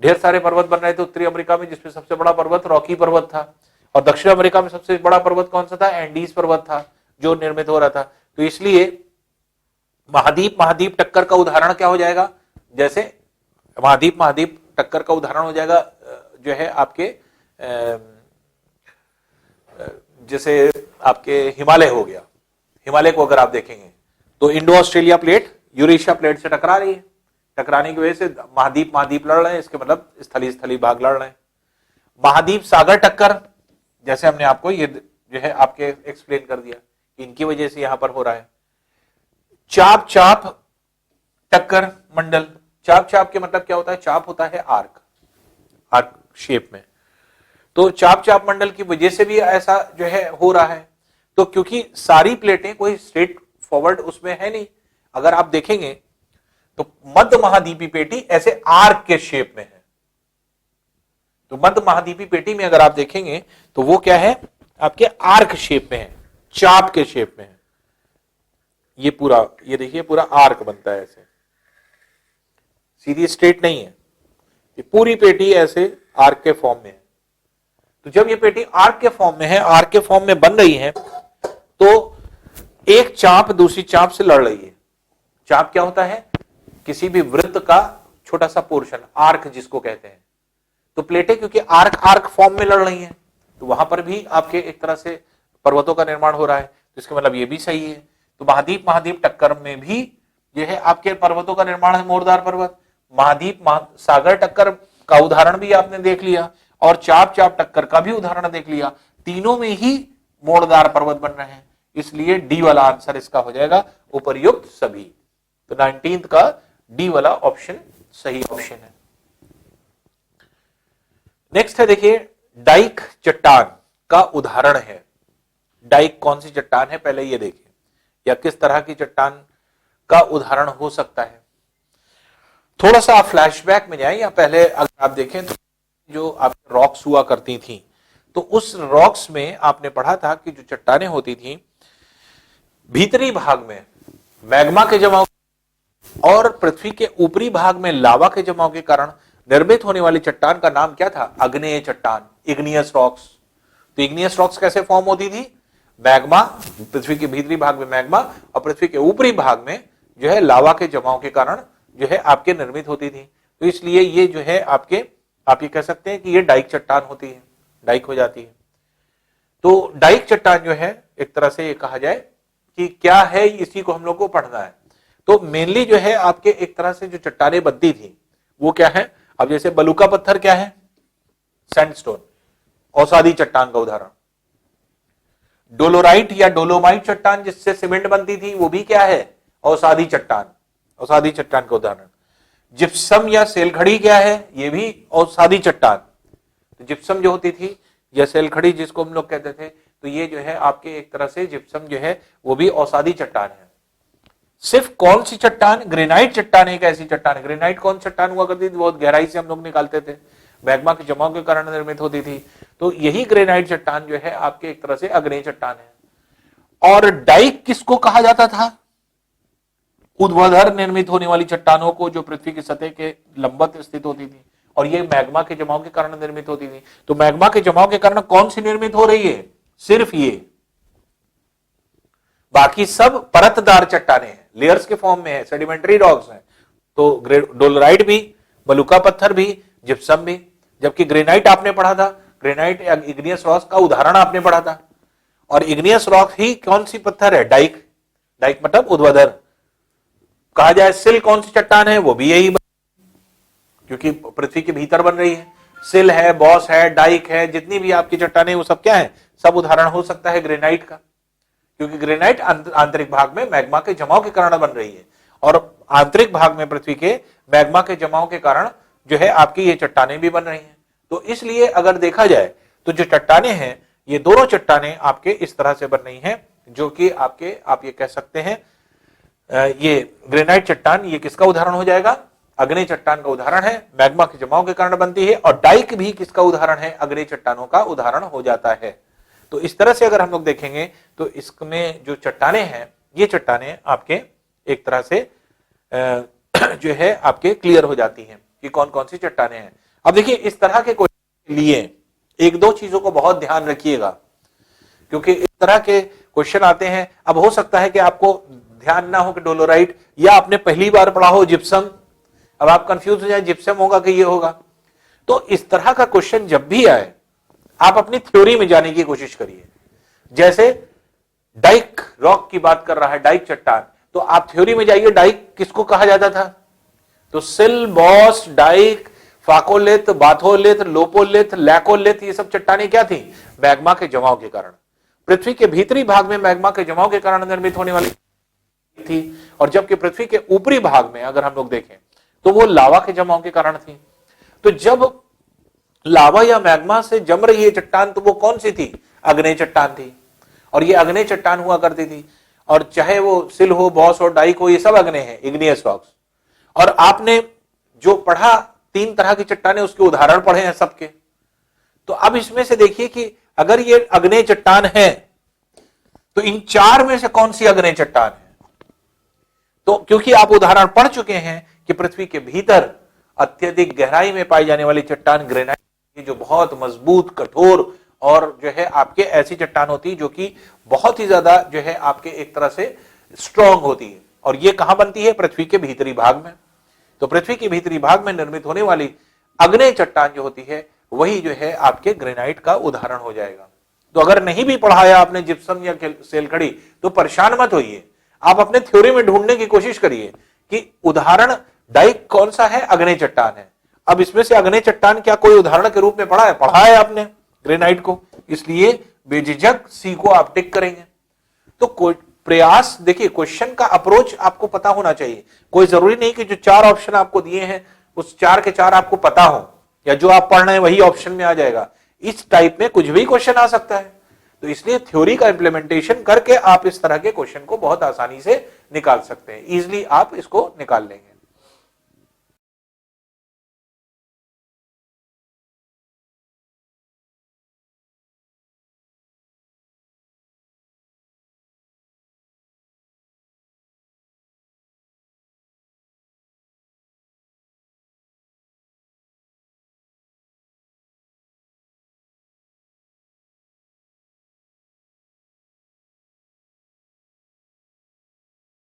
ढेर सारे पर्वत बन रहे थे उत्तरी अमेरिका में, जिसमें सबसे बड़ा पर्वत रॉकी पर्वत था, और दक्षिण अमेरिका में सबसे बड़ा पर्वत कौन सा था? एंडीज पर्वत था जो निर्मित हो रहा था। तो इसलिए महाद्वीप टक्कर का उदाहरण क्या हो जाएगा? जैसे महाद्वीप टक्कर का उदाहरण हो जाएगा जो है आपके जैसे आपके हिमालय हो गया। हिमालय को अगर आप देखेंगे तो Indo Australia plate Eurasia plate से टकरा रही है, टकराने की वजह से महाद्वीप लड़ रहे हैं, इसके मतलब स्थली भाग लड़ रहे हैं। महाद्वीप सागर टक्कर, जैसे हमने आपको ये जो है आपके एक्सप्लेन कर दिया कि इनकी वजह से यहां पर हो रहा है। चाप टक्कर मंडल, चाप के मतलब क्या होता है? चाप होता है आर्क शेप में, तो चाप मंडल की वजह से भी ऐसा जो है हो रहा है। तो क्योंकि सारी प्लेटें कोई स्ट्रेट फॉरवर्ड उसमें है नहीं, अगर आप देखेंगे तो मध्य महाद्वीपी पेटी ऐसे आर्क के शेप में है। तो मध्य महाद्वीपी पेटी में अगर आप देखेंगे तो वो क्या है? आपके आर्क शेप में है, चाप के शेप में है। ये पूरा, ये देखिए पूरा आर्क बनता है ऐसे, सीधी स्ट्रेट नहीं है, ये पूरी पेटी ऐसे आर्क के फॉर्म में है। तो जब ये पेटी आर्क के फॉर्म में है, आर्क के फॉर्म में बन रही है, तो एक चाप दूसरी चाप से लड़ रही है। चाप क्या होता है? किसी भी वृत्त का छोटा सा पोर्शन, आर्क जिसको कहते हैं। तो प्लेटें क्योंकि आर्क फॉर्म में लड़ रही हैं, तो वहां पर भी आपके एक तरह से पर्वतों का निर्माण हो रहा है, तो इसका मतलब ये भी सही है। तो महाद्वीप टक्कर में भी ये है आपके पर्वतों का निर्माण है, मोड़दार पर्वत। महाद्वीप सागर टक्कर का उदाहरण भी आपने देख लिया, और चाप टक्कर का भी उदाहरण देख लिया। तीनों में ही मोड़दार पर्वत बन रहे हैं, इसलिए डी वाला आंसर इसका हो जाएगा उपर्युक्त सभी। तो 19th का डी वाला ऑप्शन सही ऑप्शन है। नेक्स्ट है देखिए डाइक चट्टान। का उदाहरण है। डाइक कौन सी चट्टान है पहले ये देखिए, या किस तरह की चट्टान का उदाहरण हो सकता है। थोड़ा सा आप फ्लैशबैक में जाएं, या पहले अगर आप देखें तो जो आप रॉक्स हुआ करती थी, तो उस रॉक्स में आपने पढ़ा था कि जो चट्टानें होती थी भीतरी भाग में मैग्मा के जमाव और पृथ्वी के ऊपरी भाग में लावा के जमाव के कारण निर्मित होने वाली चट्टान का नाम क्या था? आग्नेय चट्टान, इग्नियस रॉक्स। तो इग्नियस रॉक्स कैसे फॉर्म होती थी? मैग्मा, पृथ्वी के भीतरी भाग में मैग्मा और पृथ्वी के ऊपरी भाग में जो है लावा के जमाव के कारण जो है आपके निर्मित होती थी। तो इसलिए ये जो है आपके, आप ये कह सकते हैं कि ये डाइक चट्टान होती है, डाइक हो जाती है। तो डाइक चट्टान जो है एक तरह से ये कहा जाए कि क्या है, इसी को हम लोग को पढ़ना है। तो मेनली जो है आपके एक तरह से जो चट्टानें बनती थी वो क्या है? अब जैसे बलुका पत्थर क्या है? सैंडस्टोन, औसादी चट्टान का उदाहरण। डोलोराइट या डोलोमाइट चट्टान जिससे सीमेंट बनती थी वो भी क्या है? औसादी चट्टान, औसादी चट्टान का उदाहरण। जिप्सम या सेलखड़ी क्या है? ये भी औसादी चट्टान। तो जिप्सम जो होती थी या सेलखड़ी जिसको हम लोग कहते थे, तो ये जो है आपके एक तरह से जिप्सम जो है वो भी औसादी चट्टान है। सिर्फ कौन सी चट्टान? ग्रेनाइट चट्टान एक ऐसी चट्टान है। ग्रेनाइट कौन चट्टान हुआ करती थी? बहुत गहराई से हम लोग निकालते थे, मैग्मा के जमाव के कारण निर्मित होती थी। तो यही ग्रेनाइट चट्टान जो है आपके एक तरह से आग्नेय चट्टान है। और डाइक किसको कहा जाता था? ऊर्ध्वाधर निर्मित होने वाली चट्टानों को जो पृथ्वी की सतह के लंबवत स्थित होती थी, और ये मैग्मा के जमाव के कारण निर्मित होती थी। तो मैग्मा के जमाव के कारण कौन सी निर्मित हो रही है? सिर्फ ये, बाकी सब परतदार चट्टाने हैं, लेयर्स के फॉर्म में है, सेडिमेंट्री रॉक्स हैं। तो डोलराइट भी, बलुका पत्थर भी, जिप्सम भी। जबकि ग्रेनाइट आपने पढ़ा था, ग्रेनाइट या इग्नियस रॉक्स का उदाहरण आपने पढ़ा था। और इग्नियस रॉक ही कौन सी पत्थर है? डाइक। डाइक मतलब ऊर्ध्वाधर। कहा जाए सिल कौन सी चट्टान है? वो भी यही, क्योंकि पृथ्वी के भीतर बन रही है। सिल है, बॉस है, डाइक है, जितनी भी आपकी चट्टानें वो सब क्या है? सब उदाहरण हो सकता है ग्रेनाइट का, क्योंकि ग्रेनाइट आंतरिक भाग में मैग्मा के जमाव के कारण बन रही है, और आंतरिक भाग में पृथ्वी के मैग्मा के जमाव के कारण जो है आपकी ये चट्टानें भी बन रही हैं। तो इसलिए अगर देखा जाए तो जो चट्टानें हैं, ये दोनों चट्टानें आपके इस तरह से बन रही हैं, जो कि आपके, आप ये कह सकते हैं, ये ग्रेनाइट चट्टान ये किसका उदाहरण हो जाएगा? आग्नेय चट्टान का उदाहरण है, मैग्मा के जमाव के कारण बनती है। और डाइक भी किसका उदाहरण है? आग्नेय चट्टानों का उदाहरण हो जाता है। तो इस तरह से अगर हम लोग देखेंगे तो इसमें जो चट्टानें हैं, ये चट्टानें आपके एक तरह से जो है आपके क्लियर हो जाती हैं कि कौन कौन सी चट्टानें हैं। अब देखिए, इस तरह के क्वेश्चन के लिए एक दो चीजों को बहुत ध्यान रखिएगा, क्योंकि इस तरह के क्वेश्चन आते हैं। अब हो सकता है कि आपको ध्यान ना हो कि डोलोराइट, या आपने पहली बार पढ़ा हो जिप्सम, अब आप कंफ्यूज हो जाए जिप्सम होगा कि ये होगा। तो इस तरह का क्वेश्चन जब भी आए, आप अपनी थ्योरी में जाने की कोशिश करिए। जैसे डाइक रॉक की बात कर रहा है, डाइक चट्टान, तो आप थ्योरी में जाइए, डाइक किसको कहा जाता था? तो sill, boss, dyke, phacolith, batholith, lopolith, laccolith, ये सब चट्टानें क्या थी? मैग्मा के जमाव के कारण, पृथ्वी के भीतरी भाग में मैग्मा के जमाव के कारण निर्मित होने वाली थी। और जबकि पृथ्वी के ऊपरी भाग में अगर हम लोग देखें तो वो लावा के जमाव के कारण थी। तो जब लावा या मैग्मा से जम रही है चट्टान, तो वो कौन सी थी? आग्नेय चट्टान थी। और ये आग्नेय चट्टान हुआ करती थी, और चाहे वो सिल हो, बॉस हो, डाइक हो, ये सब आग्नेय है, इग्नियस रॉक्स। और आपने जो पढ़ा, तीन तरह की चट्टानें, उसके उदाहरण पढ़े हैं सबके। तो अब इसमें से देखिए कि अगर ये आग्नेय चट्टान है, तो इन चार में से कौन सी आग्नेय चट्टान है? तो क्योंकि आप उदाहरण पढ़ चुके हैं कि पृथ्वी के भीतर अत्यधिक गहराई में पाई जाने वाली चट्टान ग्रेनाइट, जो बहुत मजबूत, कठोर और जो है आपके ऐसी चट्टान होती है जो कि बहुत ही ज्यादा जो है आपके एक तरह से स्ट्रॉन्ग होती है। और ये कहां बनती है? पृथ्वी के भीतरी भाग में। तो पृथ्वी के भीतरी भाग में निर्मित होने वाली आग्नेय चट्टान जो होती है, वही जो है आपके ग्रेनाइट का उदाहरण हो जाएगा। तो अगर नहीं भी पढ़ाया आपने जिप्सम या सेलखड़ी, तो परेशान मत होइए, आप अपने थ्योरी में ढूंढने की कोशिश करिए कि उदाहरण डाइक कौन सा है? आग्नेय चट्टान है। अब इसमें से आग्नेय चट्टान क्या कोई उदाहरण के रूप में पढ़ा है? पढ़ा है आपने ग्रेनाइट को, इसलिए बेझिझक सी को आप टिक करेंगे। तो कोई प्रयास, देखिए क्वेश्चन का अप्रोच आपको पता होना चाहिए। कोई जरूरी नहीं कि जो चार ऑप्शन आपको दिए हैं उस चार के चार आपको पता हो, या जो आप पढ़ रहे हैं वही ऑप्शन में आ जाएगा। इस टाइप में कुछ भी क्वेश्चन आ सकता है। तो इसलिए थ्योरी का इंप्लीमेंटेशन करके आप इस तरह के क्वेश्चन को बहुत आसानी से निकाल सकते हैं, इजिली आप इसको निकाल लेंगे।